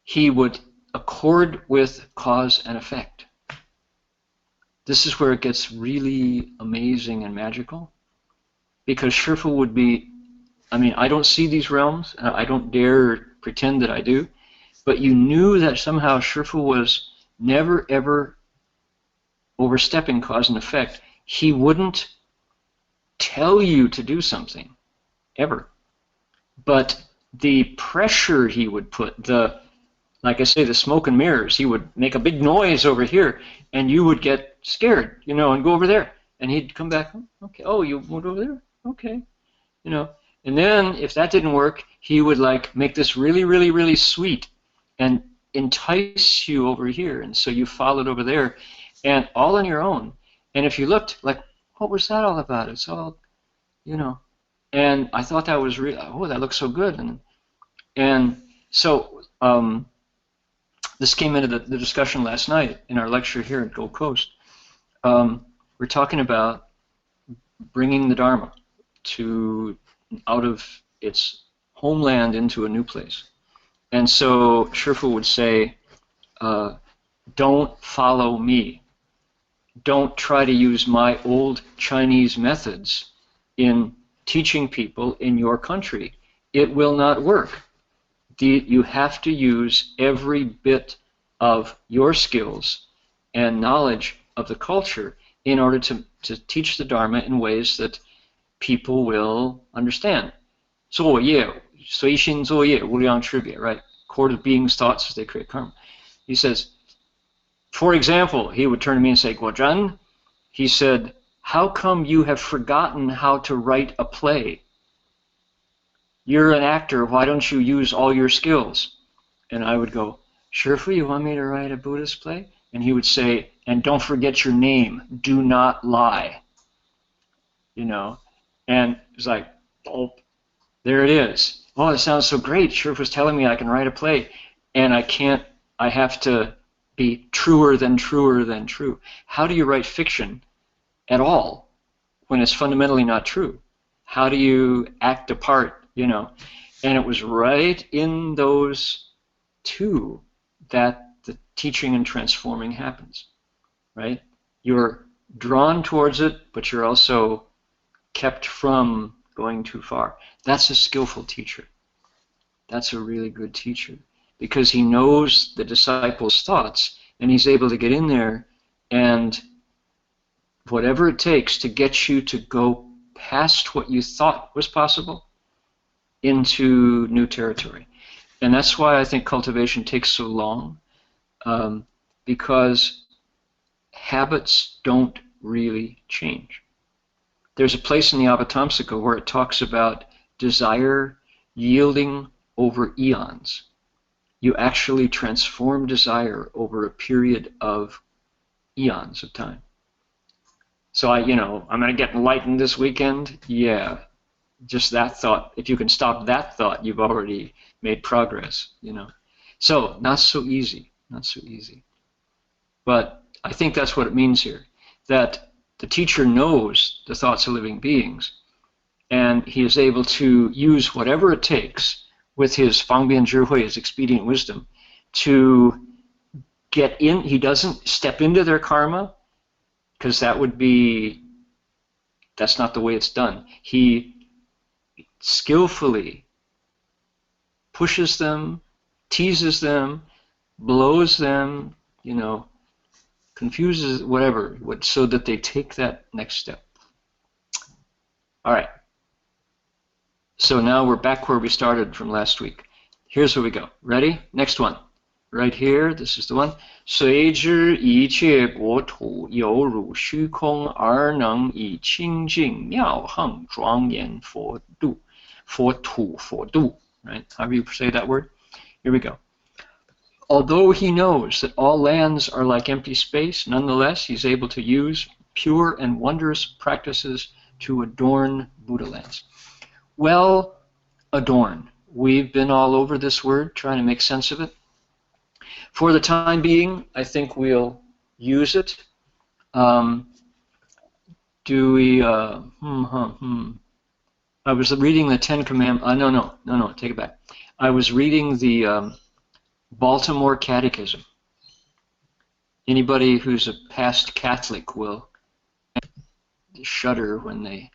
he would accord with cause and effect. This is where it gets really amazing and magical, because Shifu would be, I mean, I don't see these realms, I don't dare pretend that I do, but you knew that somehow Shifu was never ever overstepping cause and effect. He wouldn't tell you to do something, ever. But the pressure he would put, like I say, the smoke and mirrors, he would make a big noise over here, and you would get scared, you know, and go over there. And he'd come back, okay, oh, you moved over there? Okay, you know. And then, if that didn't work, he would, like, make this really, really, really sweet and entice you over here. And so you followed over there, and all on your own. And if you looked, like, what was that all about? It's all, you know. And I thought that was really, oh, that looks so good. And so this came into the discussion last night in our lecture here at Gold Coast. We're talking about bringing the Dharma out of its homeland into a new place. And so Shifu would say, don't follow me. Don't try to use my old Chinese methods in teaching people in your country. It will not work. You have to use every bit of your skills and knowledge of the culture in order to teach the Dharma in ways that people will understand. 作业, 随心作业, 无量区别, right? Core of beings' thoughts as they create karma. He says, for example, he would turn to me and say, Guozhan, he said, how come you have forgotten how to write a play? You're an actor, why don't you use all your skills? And I would go, Shifu, you want me to write a Buddhist play? And he would say, and don't forget your name, do not lie. You know, and it's like, oh, there it is. Oh, it sounds so great. Shifu's telling me I can write a play, and I have to be truer than true. How do you write fiction at all when it's fundamentally not true? How do you act a part, you know? And it was right in those two that the teaching and transforming happens, right? You're drawn towards it, but you're also kept from going too far. That's a skillful teacher. That's a really good teacher, because he knows the disciples' thoughts, and he's able to get in there and whatever it takes to get you to go past what you thought was possible into new territory. And that's why I think cultivation takes so long, because habits don't really change. There's a place in the Avatamsaka where it talks about desire yielding over eons. You actually transform desire over a period of eons of time. So I'm going to get enlightened this weekend. Yeah, just that thought. If you can stop that thought, you've already made progress. So not so easy, not so easy. But I think that's what it means here, that the teacher knows the thoughts of living beings, and he is able to use whatever it takes with his fangbian zhihui, his expedient wisdom, to get in. He doesn't step into their karma, because that's not the way it's done. He skillfully pushes them, teases them, blows them, confuses, whatever, so that they take that next step. All right. So now we're back where we started from last week. Here's where we go. Ready? Next one. Right here, this is the one. 随知一切国土犹如虚空，而能以清净妙行庄严佛土。Right? However you say that word. Here we go. Although he knows that all lands are like empty space, nonetheless he's able to use pure and wondrous practices to adorn Buddha lands. Well, adorn. We've been all over this word trying to make sense of it. For the time being, I think we'll use it. Do we, I was reading the Ten Commandments. No, take it back. I was reading the Baltimore Catechism. Anybody who's a past Catholic will shudder when they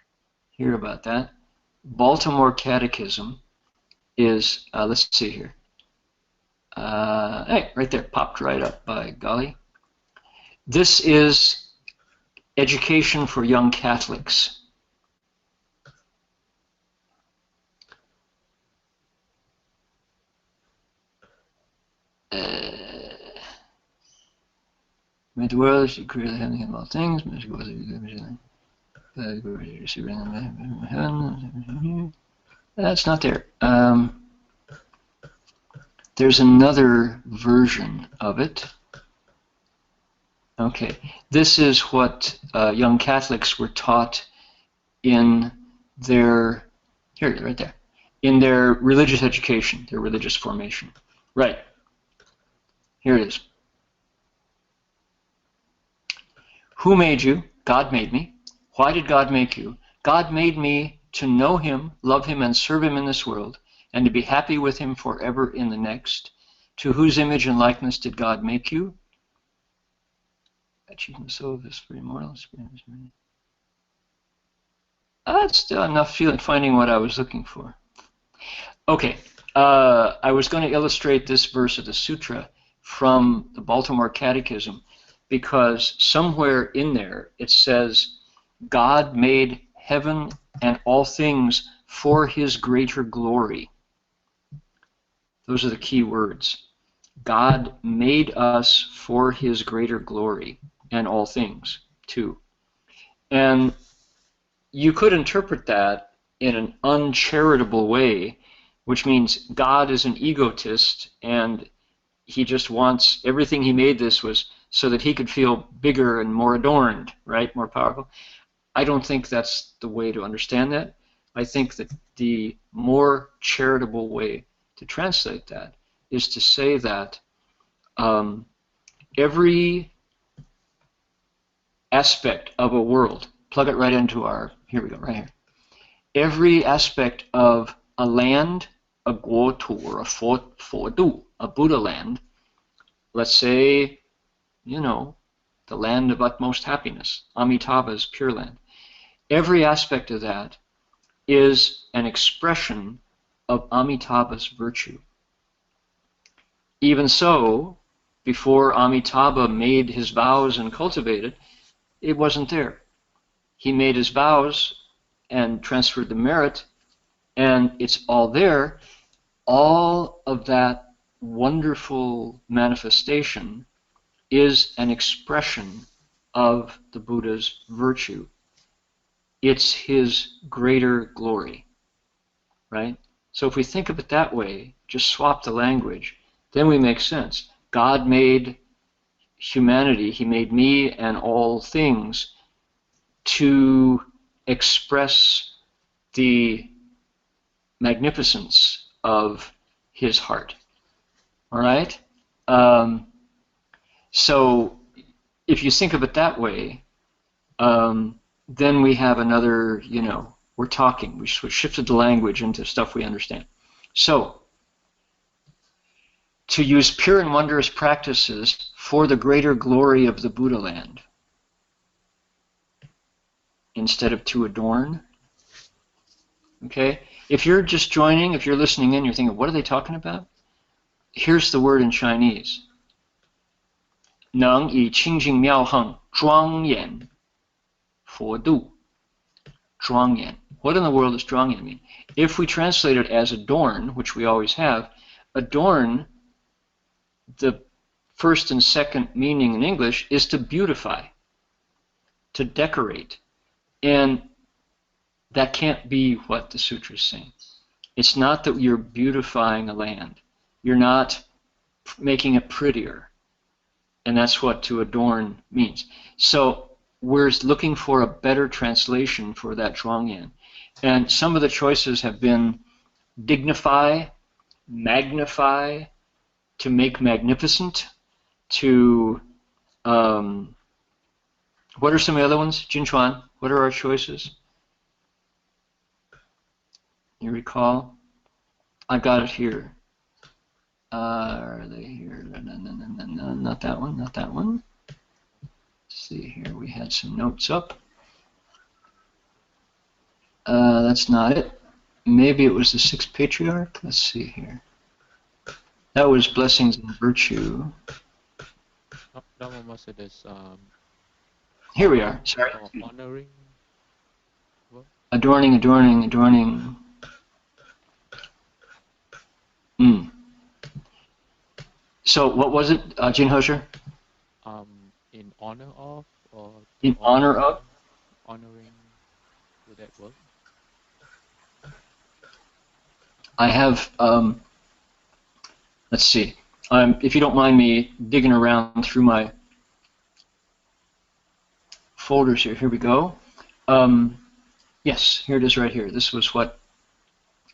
hear about that. Baltimore Catechism is, let's see here. Hey, right there, popped right up, by golly. This is Education for Young Catholics. Made the world, she created heaven and all things. That's not there. There's another version of it. Okay, this is what young Catholics were taught in their, here it is, right there, in their religious education, their religious formation. Right, here it is. Who made you? God made me. Why did God make you? God made me to know Him, love Him, and serve Him in this world, and to be happy with Him forever in the next. To whose image and likeness did God make you? Achievement soul of this free mortal experience. That's still enough finding what I was looking for. Okay, I was going to illustrate this verse of the sutra from the Baltimore Catechism because somewhere in there it says God made heaven and all things for His greater glory. Those are the key words. God made us for His greater glory. And all things, too. And you could interpret that in an uncharitable way, which means God is an egotist and He just wants, everything He made this was so that He could feel bigger and more adorned, right, more powerful. I don't think that's the way to understand that. I think that the more charitable way to translate that is to say that every aspect of a world, plug it right into our, here we go, right here. Every aspect of a land, a guotu, or a fodu, a Buddha land, let's say, you know, the land of utmost happiness, Amitabha's Pure Land. Every aspect of that is an expression of Amitabha's virtue. Even so, before Amitabha made his vows and cultivated, it wasn't there. He made his vows and transferred the merit, and it's all there. All of that wonderful manifestation is an expression of the Buddha's virtue. It's his greater glory, right? So if we think of it that way, just swap the language, then we make sense. God made humanity, He made me and all things to express the magnificence of His heart. All right? So if you think of it that way, then we have another, you know, we're talking. We shifted the language into stuff we understand. So, to use pure and wondrous practices for the greater glory of the Buddha land, instead of to adorn. Okay? If you're just joining, if you're listening in, you're thinking, what are they talking about? Here's the word in Chinese. 能以清净妙行庄严佛度. 庄严. What in the world does 庄严mean? If we translate it as adorn, which we always have, adorn, the first and second meaning in English is to beautify, to decorate. And that can't be what the sutra is saying. It's not that you're beautifying a land. You're not making it prettier. And that's what to adorn means. So we're looking for a better translation for that zhuangyan. And some of the choices have been dignify, magnify, to make magnificent, to what are some of the other ones? Jinchuan, what are our choices? You recall? I got it here. Are they here? No, not that one, not that one. Let's see here, we had some notes up. That's not it. Maybe it was the sixth patriarch. Let's see here. That was blessings and virtue. Dhamma Master is Here we are. Sorry. Honoring. What? Adorning, adorning, adorning. So what was it, Jin Hosher? In honor of, or in honor of? Honoring. Would that work? I have. Let's see. If you don't mind me digging around through my folders here. Here we go. Yes, here it is right here. This was what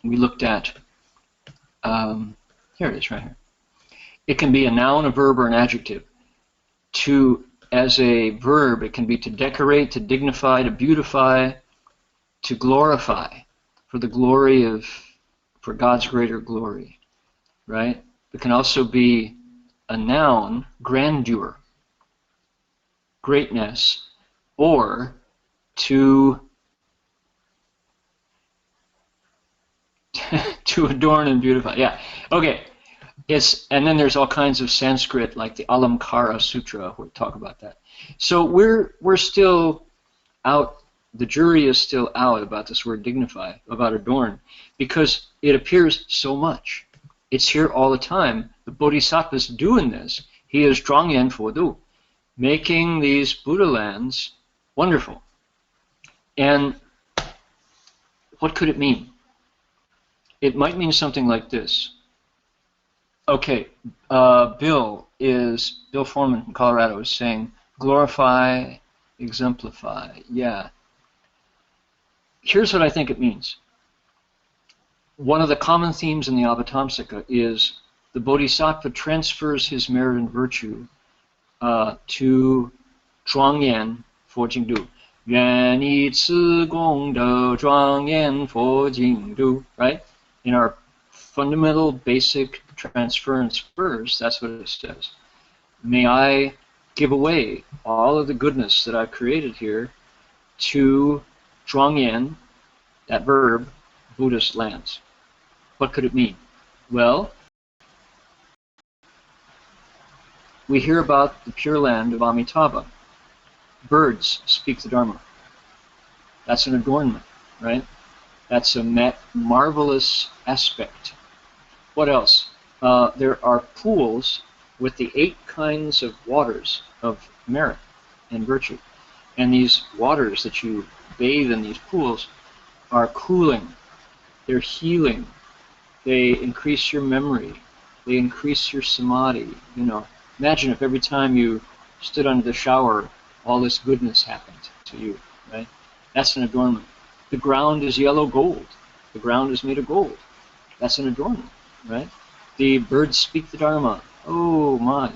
we looked at. Here it is right here. It can be a noun, a verb, or an adjective. As a verb, it can be to decorate, to dignify, to beautify, to glorify, for the glory of, for God's greater glory, right? It can also be a noun, grandeur, greatness, or to adorn and beautify. Yeah. Okay. And then there's all kinds of Sanskrit, like the Avatamsaka Sutra, where we talk about that. So we're still out. The jury is still out about this word dignify, about adorn, because it appears so much. It's here all the time. The Bodhisattva's doing this. He is Zhuangyan Fodu, making these Buddha lands wonderful. And what could it mean? It might mean something like this. Okay, Bill Foreman from Colorado is saying, glorify, exemplify. Yeah. Here's what I think it means. One of the common themes in the Avatamsaka is the Bodhisattva transfers his merit and virtue to Zhuangyan Fojingdu. Yuan yi ci gong de Zhuangyan Fojingdu. Right? In our fundamental basic transference verse, that's what it says. May I give away all of the goodness that I've created here to Zhuangyan, that verb, Buddhist lands. What could it mean? Well, we hear about the Pure Land of Amitabha. Birds speak the Dharma. That's an adornment, right? That's a marvelous aspect. What else? There are pools with the 8 kinds of waters of merit and virtue. And these waters that you bathe in these pools are cooling. They're healing. They increase your memory. They increase your samadhi. You know, imagine if every time you stood under the shower, all this goodness happened to you, right? That's an adornment. The ground is yellow gold. The ground is made of gold. That's an adornment, right? The birds speak the Dharma. Oh my.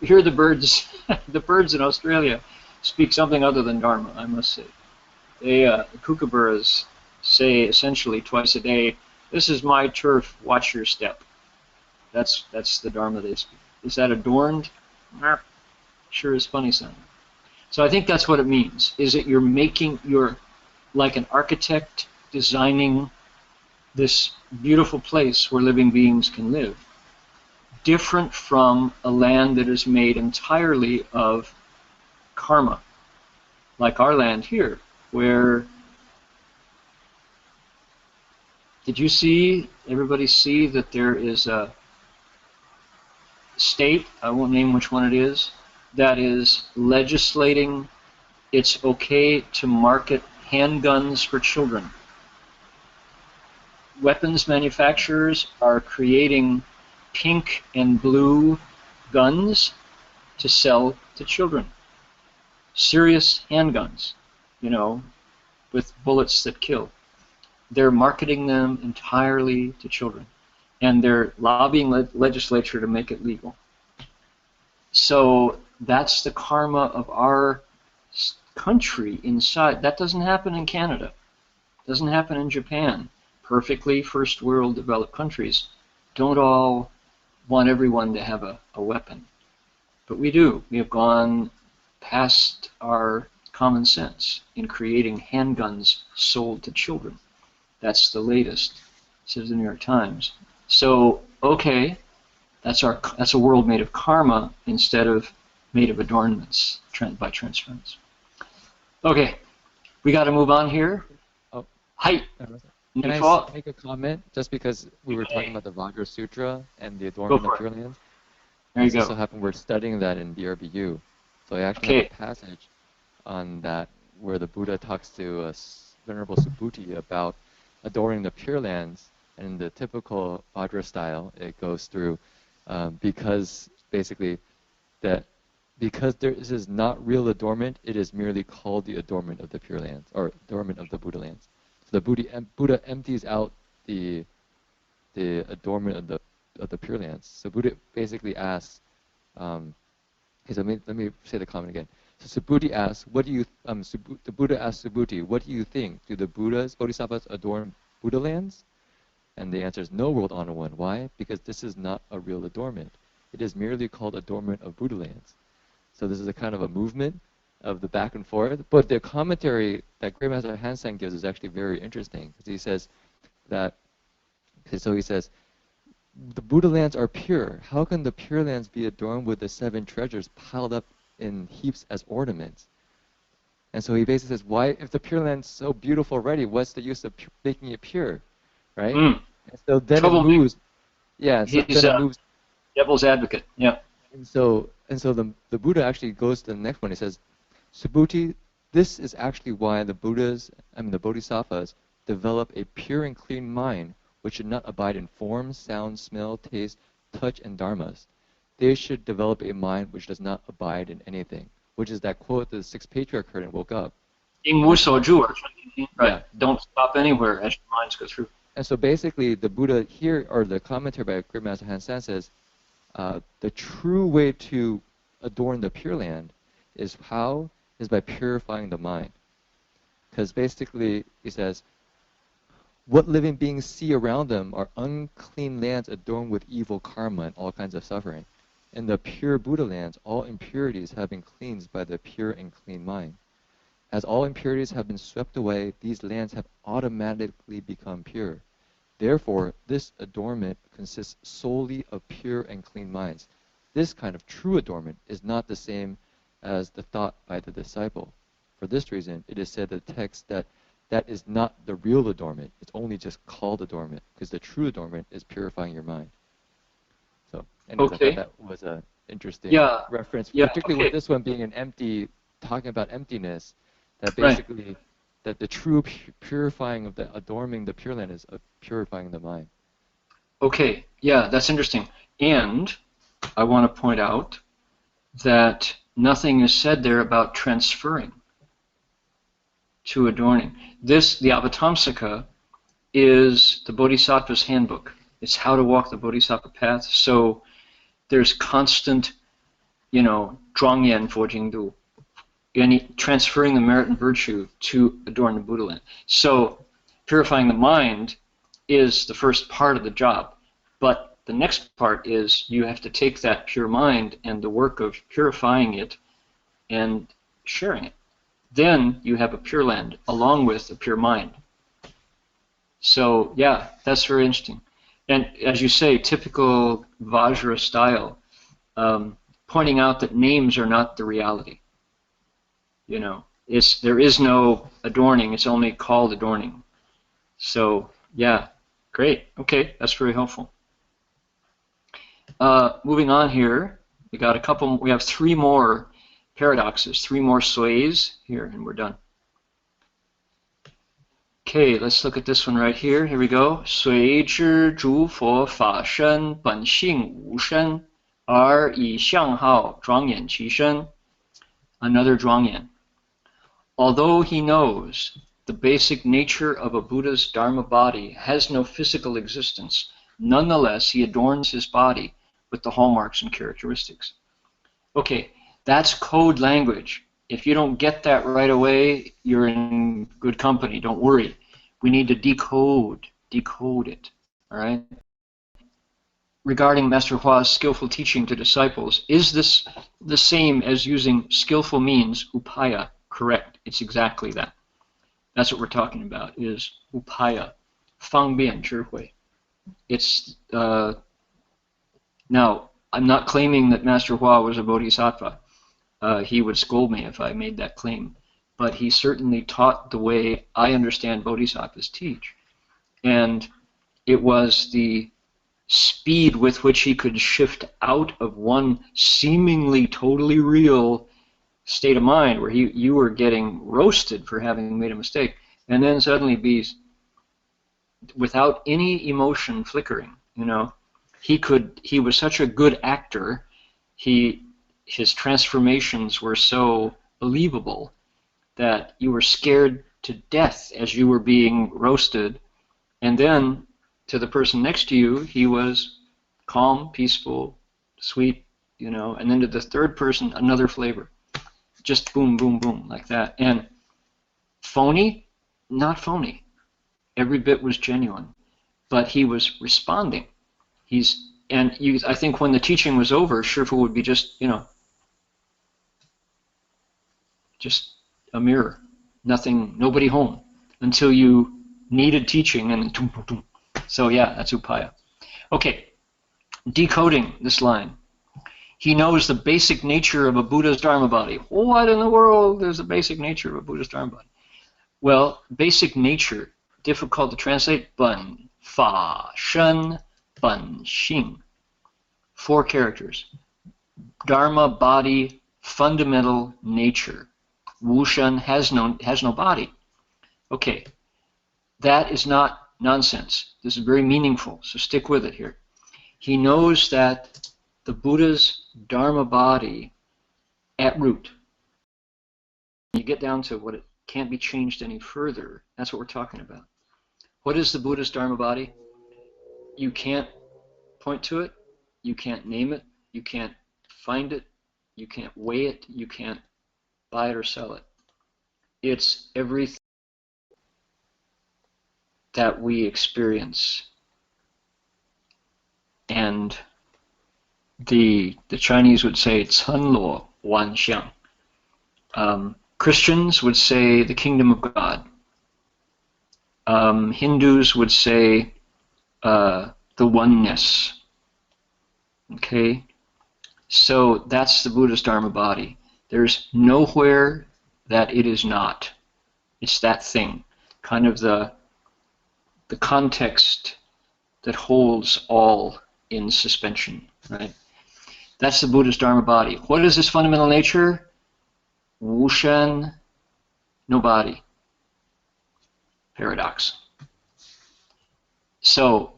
You hear the birds, the birds in Australia speak something other than Dharma, I must say. The kookaburras say essentially twice a day, this is my turf, watch your step. That's the Dharma they speak. Is that adorned? Sure is funny sounding. So I think that's what it means, is that you're like an architect designing this beautiful place where living beings can live, different from a land that is made entirely of karma, like our land here, where, did you see, everybody see that there is a state, I won't name which one it is, that is legislating it's okay to market handguns for children. Weapons manufacturers are creating pink and blue guns to sell to children. Serious handguns, you know, with bullets that kill. they're marketing them entirely to children, and they're lobbying legislature to make it legal. So that's the karma of our country inside. That doesn't happen in Canada. Doesn't happen in Japan. Perfectly first world developed countries don't all want everyone to have a weapon. But we do. We have gone past our common sense in creating handguns sold to children. That's the latest, says the New York Times. So, okay, that's a world made of karma instead of made of adornments by transference. Okay, we got to move on here. Oh, Hi. Can I make a comment? Just because we were talking about the Vajra Sutra and the adornment of Pure Lands. There you go. go. So happened we're studying that in DRBU. So I actually have a passage on that where the Buddha talks to Venerable Subhuti about adoring the Pure Lands. And in the typical Vajra style, it goes through because basically because this is not real adornment, it is merely called the adornment of the Pure Lands, or adornment of the Buddha lands. So the Buddha empties out the adornment of the Pure Lands. So Buddha basically asks, okay, so let me say the comment again. So Subhuti asks, what do you the Buddha asks Subhuti, what do you think? Do the Bodhisattvas adorn Buddha lands? And the answer is no, World Honor One. Why? Because this is not a real adornment. It is merely called adornment of Buddha lands. So this is a kind of a movement of the back and forth. But the commentary that Great Master Hansen gives is actually very interesting. Because he says that, so he says, the Buddha lands are pure. How can the Pure Lands be adorned with the 7 treasures piled up in heaps as ornaments? And so he basically says, why, if the Pure Land's so beautiful already, what's the use of making it pure? Right? And so then it moves. Yeah, so he's then it moves. Devil's advocate. Yeah. And so the Buddha actually goes to the next one. He says, Subhuti, this is actually why the Bodhisattvas develop a pure and clean mind, which should not abide in form, sound, smell, taste, touch, and dharmas. They should develop a mind which does not abide in anything, which is that quote the 6th Patriarch heard and woke up. Right. Yeah. Don't stop anywhere as your minds go through. And so basically the Buddha here, or the commentary by Great Master Hansen says, the true way to adorn the Pure Land is by purifying the mind. Because basically, he says, what living beings see around them are unclean lands adorned with evil karma and all kinds of suffering. In the pure Buddha lands, all impurities have been cleansed by the pure and clean mind. As all impurities have been swept away, these lands have automatically become pure. Therefore, this adornment consists solely of pure and clean minds. This kind of true adornment is not the same as the thought by the disciple. For this reason, it is said in the text that is not the real adornment. It's only just called adornment, because the true adornment is purifying your mind. So, anyways, I thought that was an interesting reference, particularly with this one being talking about emptiness. That basically, that the true purifying of the adorning the Pure Land is purifying the mind. Okay, yeah, that's interesting. And I want to point out that nothing is said there about transferring to adorning. The Avatamsaka is the Bodhisattva's handbook. It's how to walk the Bodhisattva path. So there's constant, zhuangyan fojingdu, transferring the merit and virtue to adorn the Buddha land. So purifying the mind is the first part of the job. But the next part is you have to take that pure mind and the work of purifying it and sharing it. Then you have a pure land along with a pure mind. So yeah, that's very interesting. And as you say, typical Vajra style, pointing out that names are not the reality. There is no adorning, it's only called adorning. So yeah, great. Okay, that's very helpful. Moving on here, we have 3 more paradoxes, 3 more sways here, and we're done. Okay, let's look at this one right here. Here we go. 随之诸佛法身本性无身，而以相好庄严其身. Another 庄严. Although he knows the basic nature of a Buddha's Dharma body has no physical existence. Nonetheless, he adorns his body with the hallmarks and characteristics. Okay, that's code language. If you don't get that right away, you're in good company. Don't worry. We need to decode it. All right? Regarding Master Hua's skillful teaching to disciples, is this the same as using skillful means, upaya? Correct. It's exactly that. That's what we're talking about, is upaya, 方便智慧. It's, now, I'm not claiming that Master Hua was a bodhisattva. He would scold me if I made that claim. But he certainly taught the way I understand bodhisattvas teach. And it was the speed with which he could shift out of one seemingly totally real state of mind where you were getting roasted for having made a mistake, and then suddenly be without any emotion flickering. You know, he was such a good actor. His transformations were so believable that you were scared to death as you were being roasted, and then to the person next to you, he was calm, peaceful, sweet, you know, and then to the third person, another flavor. Just boom, boom, boom, like that. And phony? Not phony. Every bit was genuine. But he was responding. I think when the teaching was over, Shifu would be just, you know, just a mirror. Nothing, nobody home. Until you needed teaching and then so yeah, that's upaya. Okay, decoding this line. He knows the basic nature of a Buddha's Dharma body. What in the world is the basic nature of a Buddha's Dharma body? Well, basic nature, difficult to translate. 本法身本性. 4 characters. Dharma body, fundamental nature. Wu Shen has no body. Okay, that is not nonsense. This is very meaningful, so stick with it here. He knows that the Buddha's Dharma body, at root, you get down to what it can't be changed any further, that's what we're talking about. What is the Buddha's Dharma body? You can't point to it, you can't name it, you can't find it, you can't weigh it, you can't buy it or sell it. It's everything that we experience. And the Chinese would say 成罗万象. Christians would say the kingdom of God. Hindus would say the oneness. Okay? So that's the Buddha's Dharma body. There's nowhere that it is not. It's that thing. Kind of the context that holds all in suspension, right? That's the Buddha's Dharma body. What is this fundamental nature? Wu Shen, no body. Paradox. So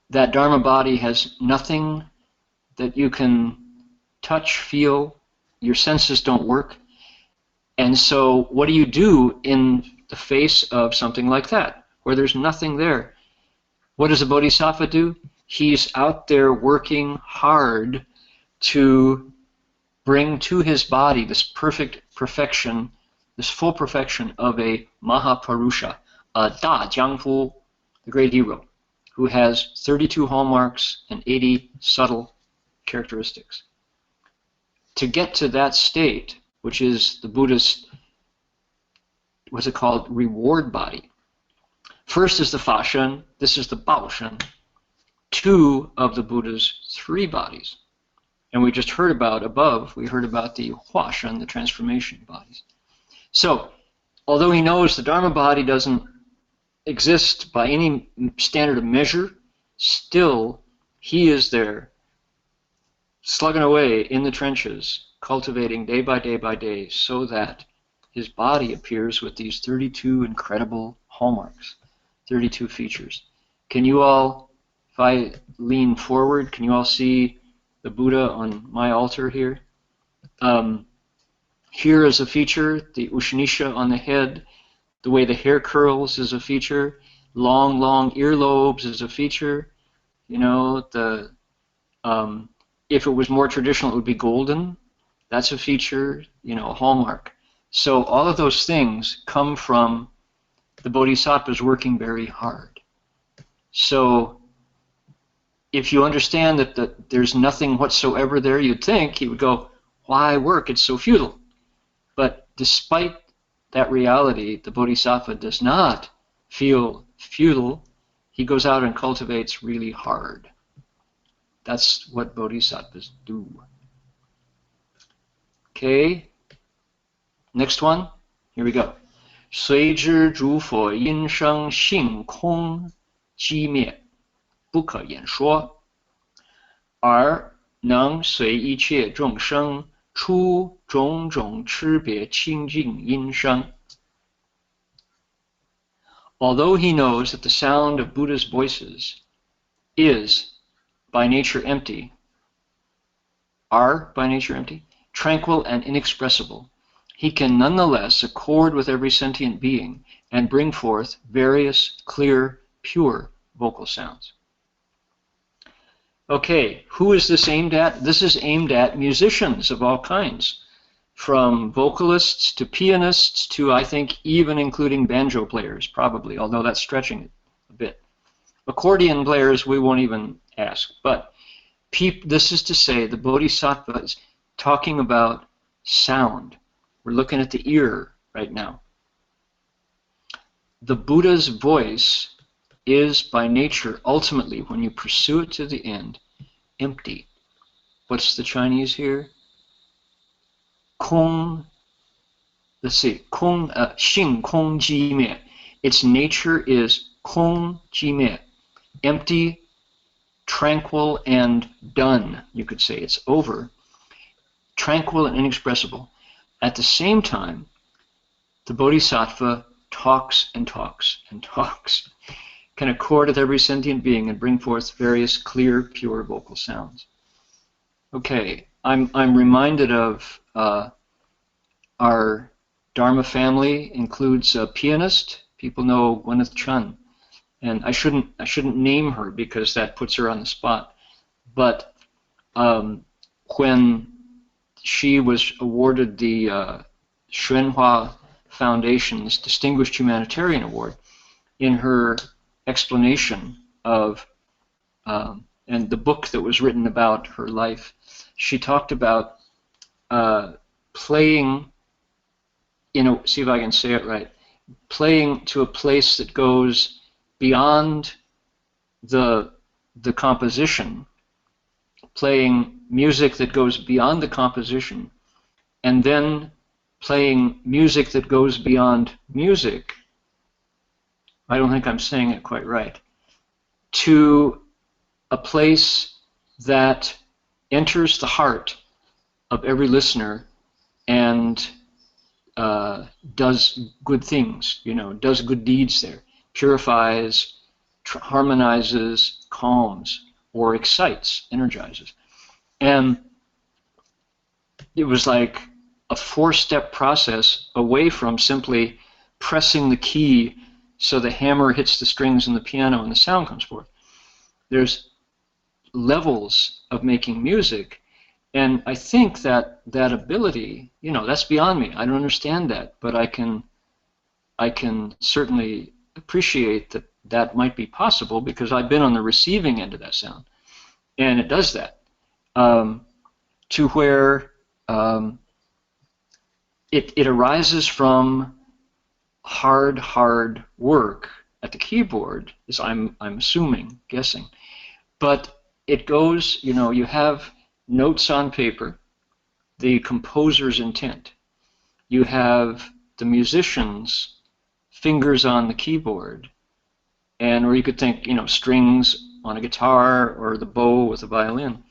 that Dharma body has nothing that you can touch, feel. Your senses don't work. And so what do you do in the face of something like that, where there's nothing there? What does a bodhisattva do? He's out there working hard to bring to his body this perfect perfection, this full perfection of a Mahaparusha, a Da Jiangfu, the great hero, who has 32 hallmarks and 80 subtle characteristics. To get to that state, which is the Buddhist, what's it called, reward body. First is the Fa Shen, this is the Bao Shen, 2 of the Buddha's 3 bodies. And we just heard about above, we heard about the Hua Shen, the transformation bodies. So, although he knows the Dharma body doesn't exist by any standard of measure, still he is there, slugging away in the trenches, cultivating day by day by day, so that his body appears with these 32 incredible hallmarks, 32 features. Can you all, if I lean forward, can you all see the Buddha on my altar here? Here is a feature, the Ushanisha on the head, The way the hair curls is a feature. Long, long earlobes is a feature. You know, if it was more traditional, it would be golden. That's a feature, you know, a hallmark. So all of those things come from the Bodhisattvas working very hard. So if you understand that there's nothing whatsoever there, you'd think, he would go, why work? It's so futile. But despite that reality, the Bodhisattva does not feel futile. He goes out and cultivates really hard. That's what Bodhisattvas do. Okay, next one. Here we go. 随之诸佛音声性空寂灭，不可言说，而能随一切众生出种种差别清净音声。Although he knows that the sound of Buddha's voices is by nature empty, are by nature empty, tranquil and inexpressible, he can nonetheless accord with every sentient being and bring forth various clear, pure vocal sounds. Okay, who is this aimed at? This is aimed at musicians of all kinds, from vocalists to pianists to, I think, even including banjo players, probably, although that's stretching it a bit. Accordion players we won't even ask, but this is to say the Bodhisattva is talking about sound. We're looking at the ear right now. The Buddha's voice is by nature, ultimately, when you pursue it to the end, empty. What's the Chinese here? Kong, let's see, Kong, Xing Kong Ji Mie. Its nature is Kong Ji Mie, empty, tranquil, and done, you could say. It's over. Tranquil and inexpressible. At the same time, the Bodhisattva talks and talks and talks, can accord with every sentient being and bring forth various clear, pure vocal sounds. Okay, I'm reminded of our Dharma family includes a pianist. People know Gwyneth Chun, and I shouldn't name her because that puts her on the spot. But when she was awarded the Xuanhua Foundation's Distinguished Humanitarian Award, in her explanation of and the book that was written about her life, she talked about playing, see if I can say it right, playing to a place that goes beyond the composition, playing music that goes beyond the composition, and then playing music that goes beyond music. I don't think I'm saying it quite right. To a place that enters the heart of every listener and does good things, does good deeds there, purifies, harmonizes, calms, or excites, energizes. And it was like a four-step process away from simply pressing the key so the hammer hits the strings in the piano and the sound comes forth. There's levels of making music, and I think that ability, that's beyond me. I don't understand that, but I can certainly appreciate that might be possible because I've been on the receiving end of that sound, and it does that to where it arises from hard work at the keyboard, as I'm assuming, guessing, but it goes, you have notes on paper, the composer's intent, you have the musician's fingers on the keyboard, or you could think, strings on a guitar or the bow with a violin,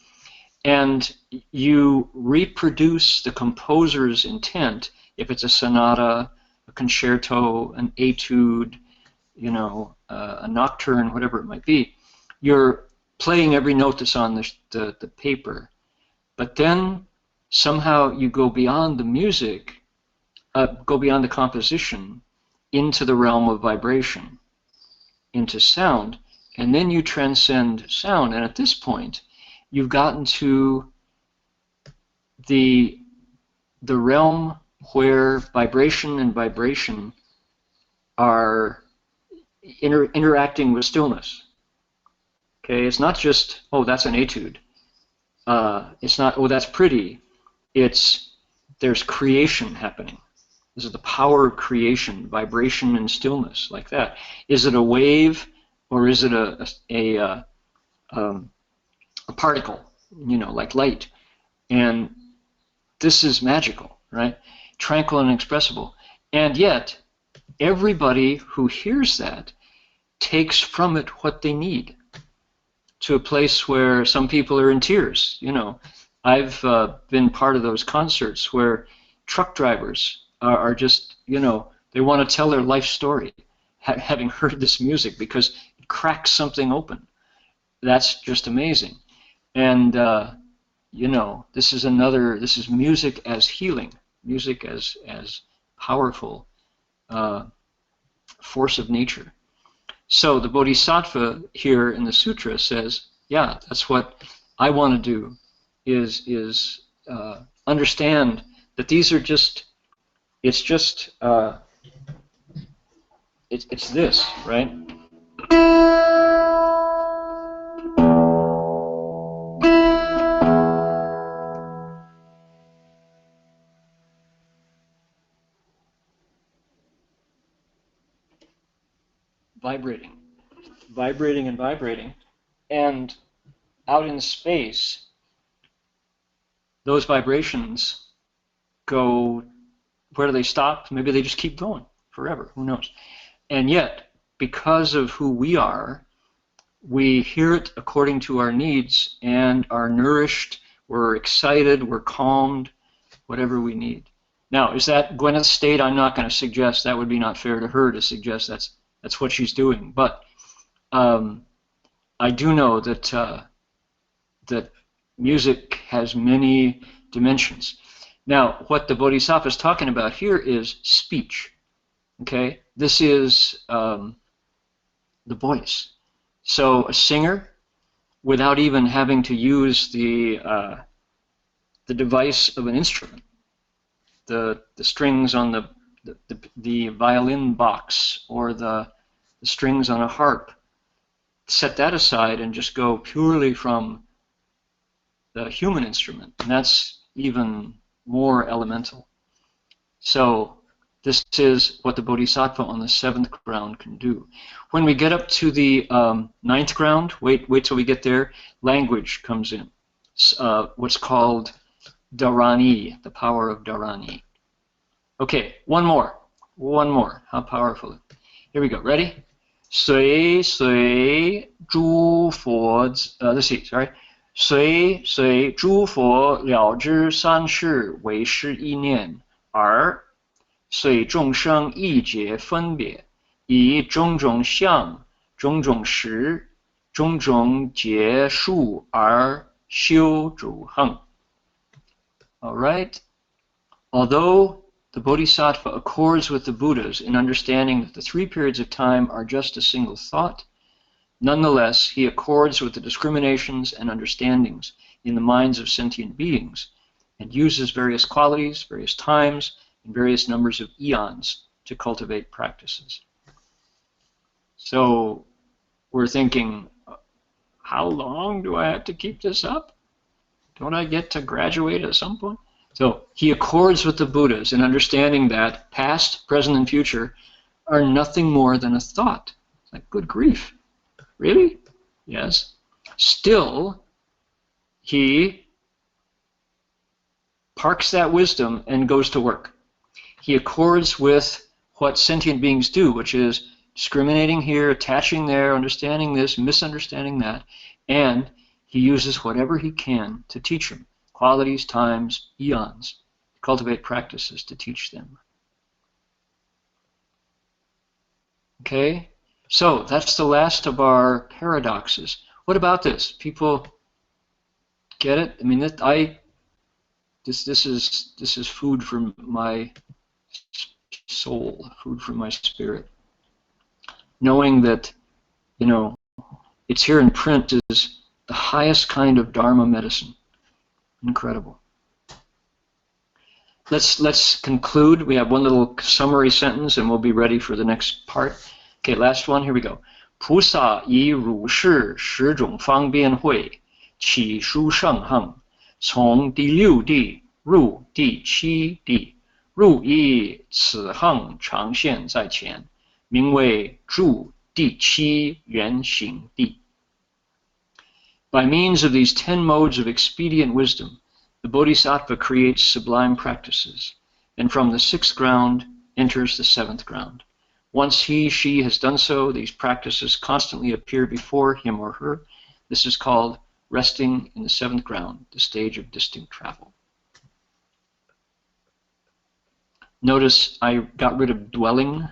and you reproduce the composer's intent. If it's a sonata, a concerto, an etude, a nocturne, whatever it might be, you're playing every note that's on the paper. But then somehow you go beyond the music, go beyond the composition, into the realm of vibration, into sound, and then you transcend sound. And at this point, you've gotten to the realm where vibration and vibration are interacting with stillness. Okay, it's not just, oh, that's an etude. It's not, oh, that's pretty. There's creation happening. This is the power of creation, vibration and stillness, like that. Is it a wave, or is it a particle? You know, like light. And this is magical, right? Tranquil and inexpressible. And yet, everybody who hears that takes from it what they need, to a place where some people are in tears. You know, I've been part of those concerts where truck drivers are just, you know, they want to tell their life story, having heard this music, because it cracks something open. That's just amazing. And, you know, this is music as healing, music as powerful force of nature. So the Bodhisattva here in the sutra says, yeah, that's what I want to do, is understand that these are just, it's this, right? Vibrating and vibrating, and out in space, those vibrations go, where do they stop? Maybe they just keep going forever, who knows? And yet, because of who we are, we hear it according to our needs and are nourished, we're excited, we're calmed, whatever we need. Now, is that Gwyneth's state? I'm not going to suggest, that would be not fair to her to suggest that's what she's doing, but I do know that that music has many dimensions. Now, what the Bodhisattva is talking about here is speech. Okay, this is the voice. So a singer, without even having to use the device of an instrument, the strings on the violin box or the strings on a harp, set that aside and just go purely from the human instrument, and that's even more elemental. So this is what the Bodhisattva on the 7th ground can do. When we get up to the 9th ground, wait till we get there, language comes in. What's called Dharani, the power of Dharani. Okay, one more. How powerful. Here we go. Ready? 随随诸佛let's see, sorry. 随随诸佛了知三世为是意念，而随众生意解分别，以种种相、种种识、种种结数而修诸行. All right? Although the Bodhisattva accords with the Buddhas in understanding that the 3 periods of time are just a single thought, nonetheless, he accords with the discriminations and understandings in the minds of sentient beings and uses various qualities, various times, and various numbers of eons to cultivate practices. So we're thinking, how long do I have to keep this up? Don't I get to graduate at some point? So he accords with the Buddhas in understanding that past, present, and future are nothing more than a thought. It's like, good grief. Really? Yes. Still, he parks that wisdom and goes to work. He accords with what sentient beings do, which is discriminating here, attaching there, understanding this, misunderstanding that, and he uses whatever he can to teach them. Qualities, times, eons, cultivate practices to teach them. Okay, so that's the last of our paradoxes. What about this? People get it? I mean, this is food for my soul, food for my spirit. Knowing that, you know, it's here in print is the highest kind of Dharma medicine. Incredible. Let's conclude. We have one little summary sentence and we'll be ready for the next part. Okay, last one. Here we go. 菩萨以如是十种方便慧，起书圣行，从第六地入第七地，入以此行常现在前，名为住第七圆行地。By means of these 10 modes of expedient wisdom, the Bodhisattva creates sublime practices, and from the 6th ground enters the 7th ground. Once she has done so, these practices constantly appear before him or her. This is called resting in the 7th ground, the stage of distinct travel. Notice I got rid of dwelling.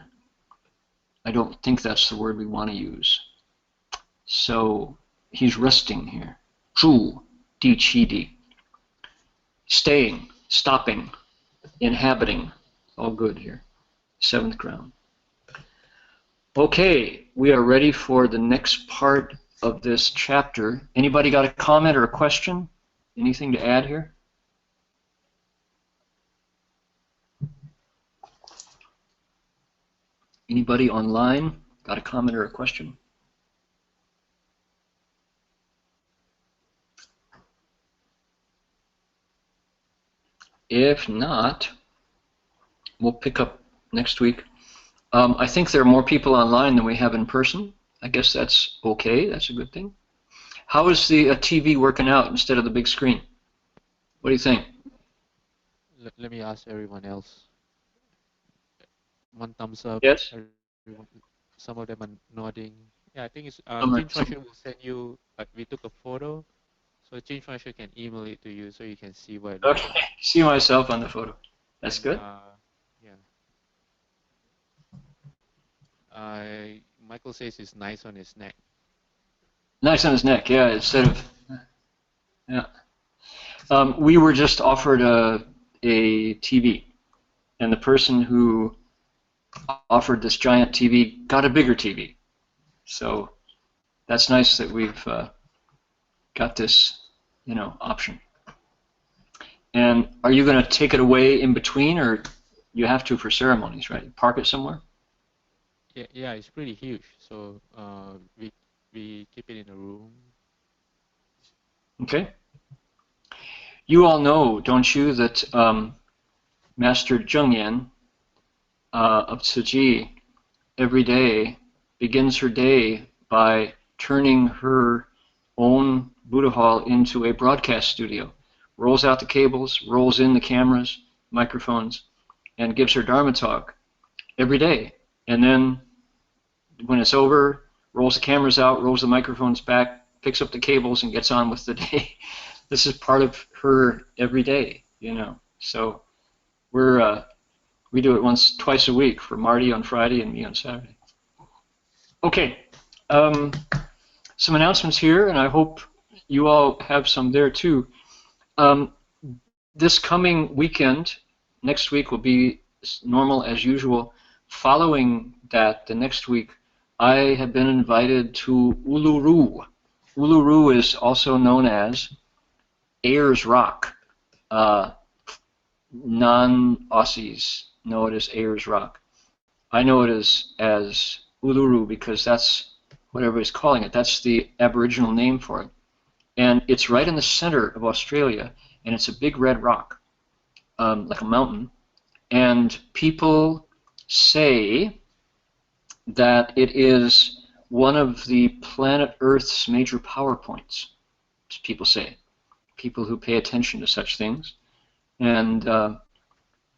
I don't think that's the word we want to use. So he's resting here. 住第七地. Staying, stopping, inhabiting. All good here. 7th ground. Okay, we are ready for the next part of this chapter. Anybody got a comment or a question? Anything to add here? Anybody online got a comment or a question? If not, we'll pick up next week. I think there are more people online than we have in person. I guess that's okay. That's a good thing. How is the TV working out instead of the big screen? What do you think? Let me ask everyone else. One thumbs up. Yes. Everyone, some of them are nodding. Yeah, I think it's. Right. Jin Trusher will send you. We took a photo, so Jin Trusher can email it to you so you can see what. Okay. See myself on the photo. That's good. Yeah. Michael says it's nice on his neck. Nice on his neck. Yeah. Instead of. Yeah. We were just offered a TV, and the person who offered this giant TV got a bigger TV. So that's nice that we've got this, option. And are you going to take it away in between, or you have to for ceremonies, right? Park it somewhere? Yeah, it's pretty huge. So we keep it in a room. Okay. You all know, don't you, that Master Zhengyan of Tzuji every day begins her day by turning her own Buddha hall into a broadcast studio. Rolls out the cables, rolls in the cameras, microphones, and gives her Dharma talk every day. And then when it's over, rolls the cameras out, rolls the microphones back, picks up the cables, and gets on with the day. This is part of her every day, So we do it twice a week for Marty on Friday and me on Saturday. Okay, some announcements here, and I hope you all have some there too. This coming weekend, next week will be normal as usual. Following that, the next week, I have been invited to Uluru. Uluru is also known as Ayers Rock. Non-Aussies know it as Ayers Rock. I know it as Uluru because that's what everybody's calling it. That's the Aboriginal name for it. And it's right in the center of Australia, and it's a big red rock, like a mountain. And people say that it is one of the planet Earth's major power points, as people say, people who pay attention to such things. And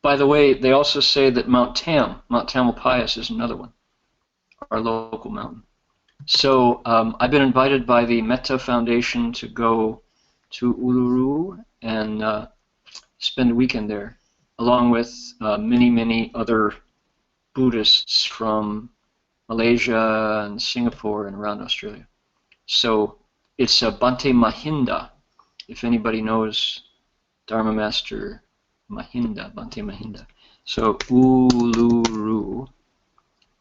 by the way, they also say that Mount Tamalpais is another one, our local mountain. So I've been invited by the Metta Foundation to go to Uluru and spend a weekend there, along with many, many other Buddhists from Malaysia and Singapore and around Australia. So it's Bhante Mahinda, if anybody knows Dharma Master Mahinda, Bhante Mahinda. So Uluru.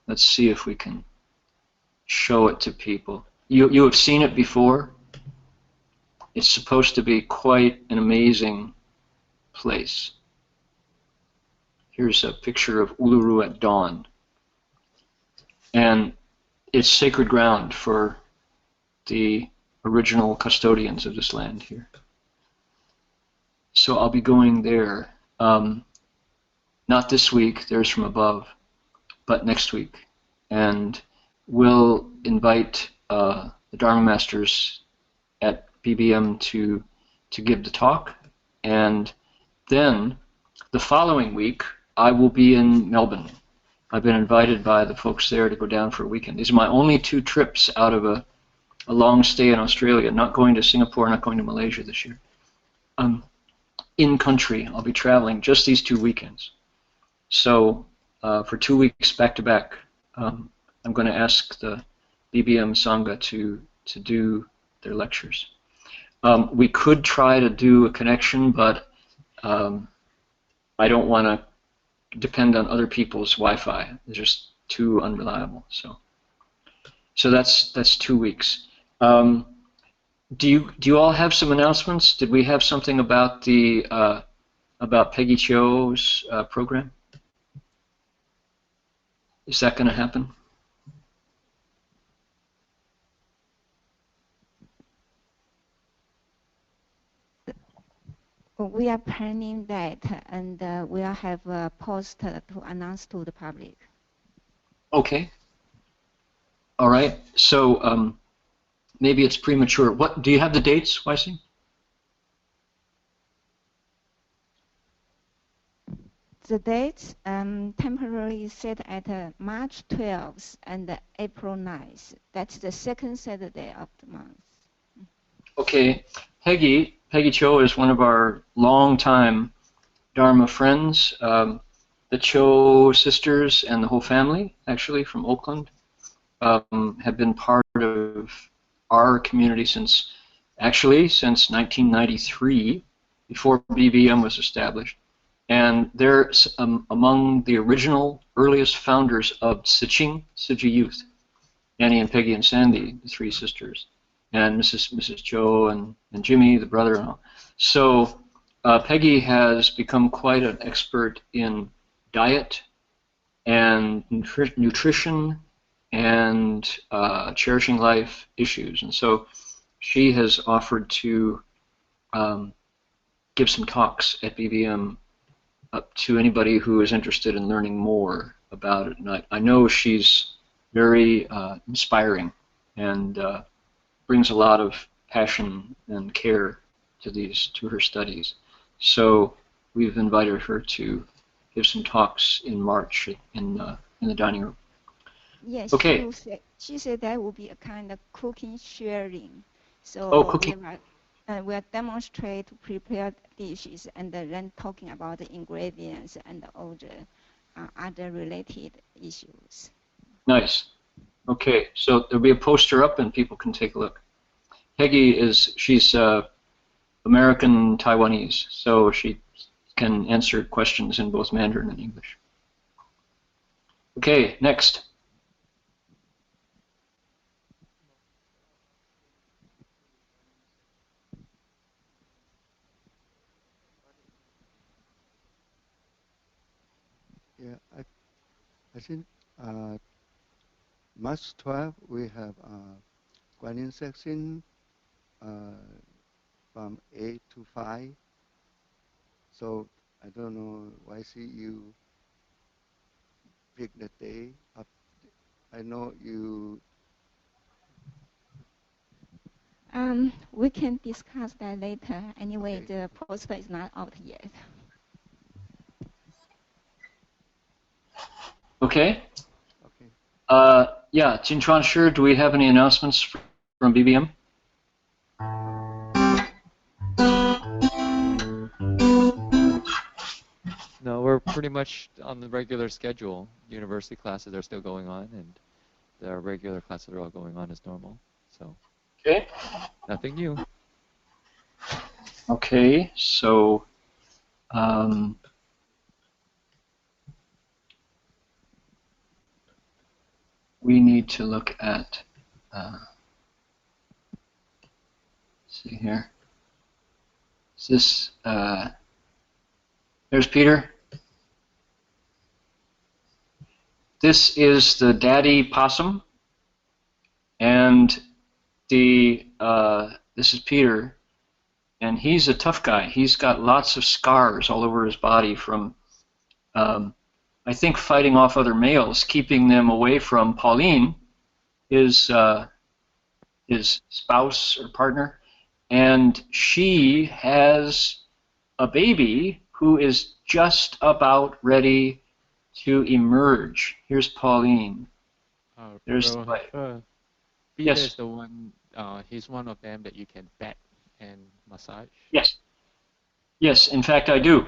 Let's see if we can show it to people. You have seen it before? It's supposed to be quite an amazing place. Here's a picture of Uluru at dawn. And it's sacred ground for the original custodians of this land here. So I'll be going there. Not this week, there's from above, but next week. And we'll invite the Dharma Masters at BBM to give the talk. And then the following week, I will be in Melbourne. I've been invited by the folks there to go down for a weekend. These are my only 2 trips out of a long stay in Australia, not going to Singapore, not going to Malaysia this year. In country, I'll be traveling just these 2 weekends. So for 2 weeks back to back, I'm going to ask the BBM Sangha to do their lectures. We could try to do a connection, but I don't want to depend on other people's Wi-Fi. They're just too unreliable. So that's 2 weeks. Do you all have some announcements? Did we have something about the about Peggy Chio's program? Is that going to happen? We are planning that, and we'll have a post to announce to the public. Okay. All right. So maybe it's premature. What do you have the dates, Weissing? The dates temporarily set at March 12th and April 9th. That's the second Saturday of the month. Okay. Peggy Cho is one of our longtime Dharma friends. The Cho sisters and the whole family, actually, from Oakland, have been part of our community since 1993, before BBM was established. And they're among the original, earliest founders of Siching Youth. Annie and Peggy and Sandy, the 3 sisters, and Mrs. Cho and Jimmy, the brother and all. So Peggy has become quite an expert in diet and nutrition and cherishing life issues. And so she has offered to give some talks at BBM up to anybody who is interested in learning more about it. And I know she's very inspiring and brings a lot of passion and care to her studies. So we've invited her to give some talks in March in the dining room. Yes, okay. She said that will be a kind of cooking sharing. So cooking. We'll demonstrate to prepare dishes and then talking about the ingredients and all the other related issues. Nice. Okay, so there'll be a poster up and people can take a look. Peggy she's American Taiwanese, so she can answer questions in both Mandarin and English. Okay, next. Yeah, I think March 12th we have Guanyin section from 8 to 5. So I don't know why you pick the day up. I know you. We can discuss that later. Anyway, Okay. the poster is not out yet. Okay. Okay. Yeah, Jinchuan Shi, do we have any announcements from BBM? No, we're pretty much on the regular schedule. University classes are still going on, and the regular classes are all going on as normal. So, okay. Nothing new. Okay, so we need to look at, see here. Is this, there's Peter. This is the daddy possum, and the this is Peter, and he's a tough guy. He's got lots of scars all over his body from, I think, fighting off other males, keeping them away from Pauline, his spouse or partner, and she has a baby who is just about ready to emerge. Here's Pauline. There's the wife. Peter Yes. is the one. He's one of them that you can pet and massage. Yes. Yes. In fact, I do.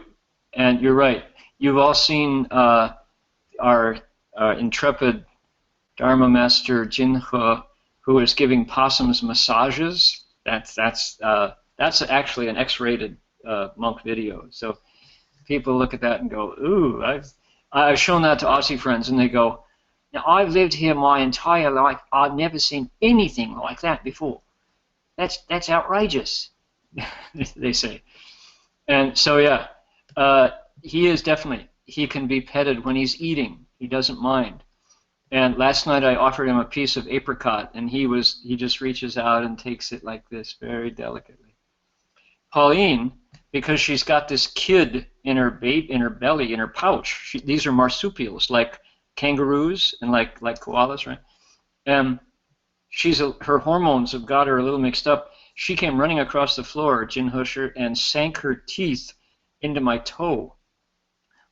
And you're right. You've all seen our intrepid Dharma master Jin He, who is giving possums massages. That's actually an X-rated monk video. So people look at that and go, "Ooh!" I've shown that to Aussie friends, and they go, "Now I've lived here my entire life. I've never seen anything like that before. That's outrageous," they say. And so yeah, he is definitely. He can be petted when he's eating. He doesn't mind. And last night I offered him a piece of apricot, and he just reaches out and takes it like this, very delicately. Pauline, because she's got this kid in her belly, in her pouch. These are marsupials, like kangaroos and like koalas, right? And her hormones have got her a little mixed up. She came running across the floor, Jin Husher, and sank her teeth into my toe.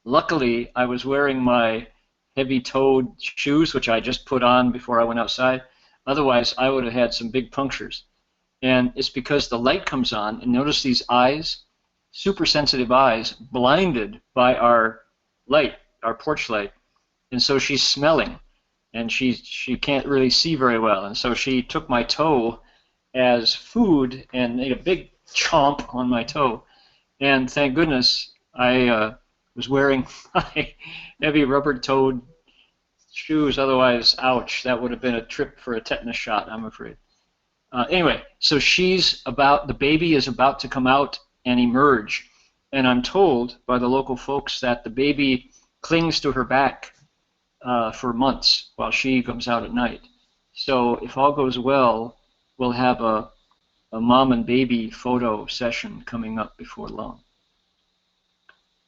Luckily, I was wearing my heavy-toed shoes, which I just put on before I went outside. Otherwise, I would have had some big punctures. And it's because the light comes on, and notice these eyes, super sensitive eyes, blinded by our light, our porch light. And so she's smelling, and she can't really see very well. And so she took my toe as food and made a big chomp on my toe. And thank goodness I was wearing my heavy rubber-toed shoes. Otherwise, ouch, that would have been a trip for a tetanus shot, I'm afraid. Anyway, so the baby is about to come out and emerge. And I'm told by the local folks that the baby clings to her back for months while she comes out at night. So if all goes well, we'll have a mom and baby photo session coming up before long.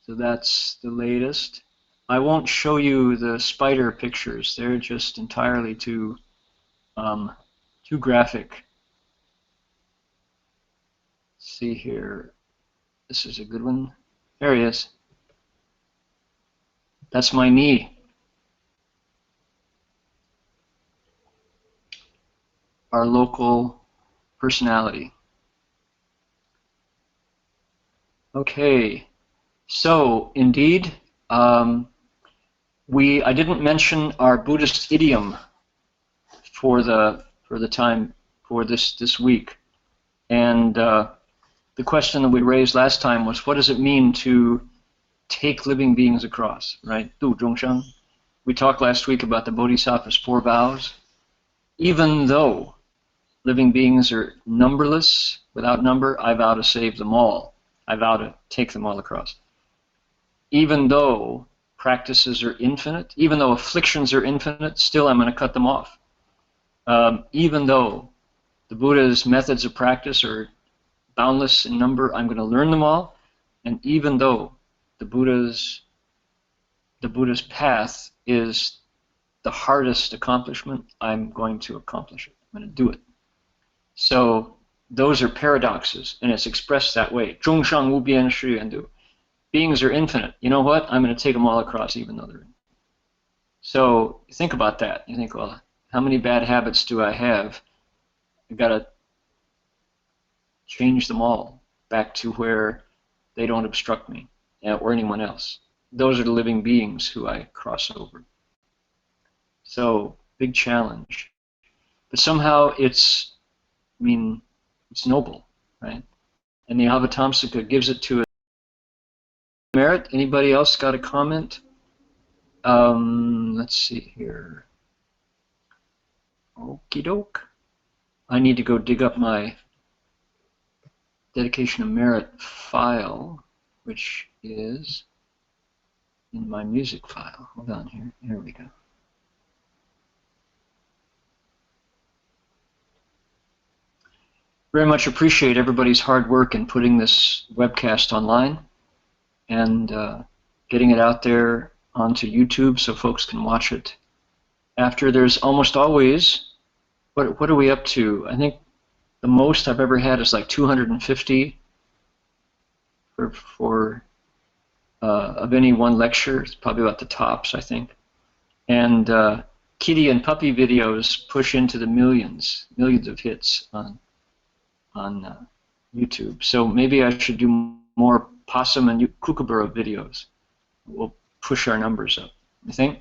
So that's the latest. I won't show you the spider pictures. They're just entirely too graphic. Let's see here. This is a good one. There he is. That's my knee. Our local personality. Okay. So, indeed, I didn't mention our Buddhist idiom for the time for this week, and the question that we raised last time was, what does it mean to take living beings across, right? Du zhongshan. We talked last week about the Bodhisattva's 4 vows. Even though living beings are numberless, without number, I vow to save them all. I vow to take them all across. Even though practices are infinite, even though afflictions are infinite, still I'm going to cut them off. Even though the Buddha's methods of practice are boundless in number, I'm going to learn them all. And even though the Buddha's path is the hardest accomplishment, I'm going to accomplish it. I'm going to do it. So those are paradoxes, and it's expressed that way. 终上无边誓愿度. Beings are infinite. You know what? I'm going to take them all across, even though they're infinite. So think about that. You think, well, how many bad habits do I have? I've got to change them all back to where they don't obstruct me or anyone else. Those are the living beings who I cross over. So, big challenge. But somehow it's noble, right? And the Avatamsaka gives it to merit. Anybody else got a comment? Let's see here. Okey-doke. I need to go dig up my dedication of merit file, which is in my music file. Hold on here. Here we go. Very much appreciate everybody's hard work in putting this webcast online and getting it out there onto YouTube so folks can watch it. After, there's almost always, what are we up to? I think the most I've ever had is like 250 for of any one lecture. It's probably about the tops, I think. And kitty and puppy videos push into the millions of hits on YouTube. So maybe I should do more possum and kookaburra videos. We'll push our numbers up. You think?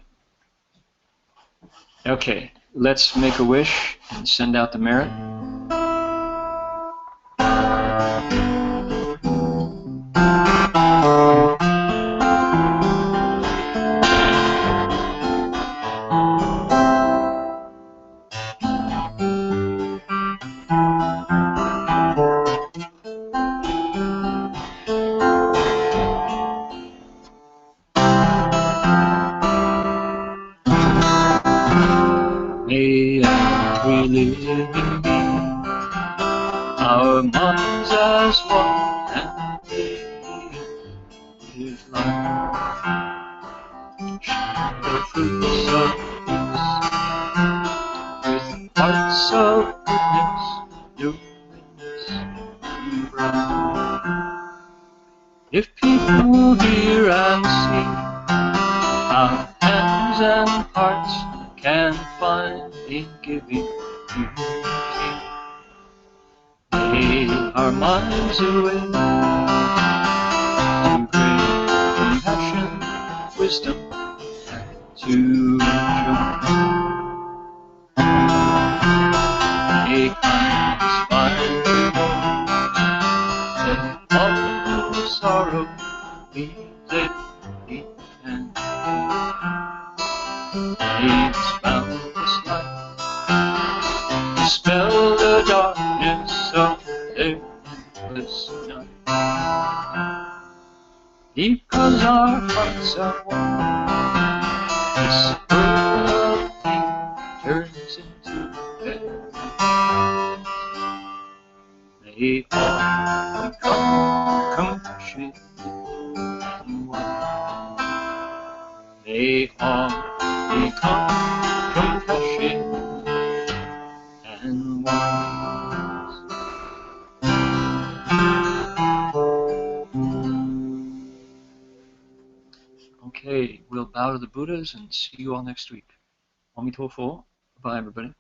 Okay, let's make a wish and send out the merit. May every living being, our minds as one and live life, share the fruits of peace, with hearts of goodness, luminous and bright. If people hear and see our hands and hearts can find in giving unity, may our minds awake to great compassion, wisdom, and to joy. May kindness find let all sorrow leave their feet and may this boundless light dispel the darkness of their endless night. Because our hearts are one, this world of pain turns into paradise. May all become compassion and one. May all become compassion and one. Okay, we'll bow to the Buddhas and see you all next week. Amitofo. Bye, everybody.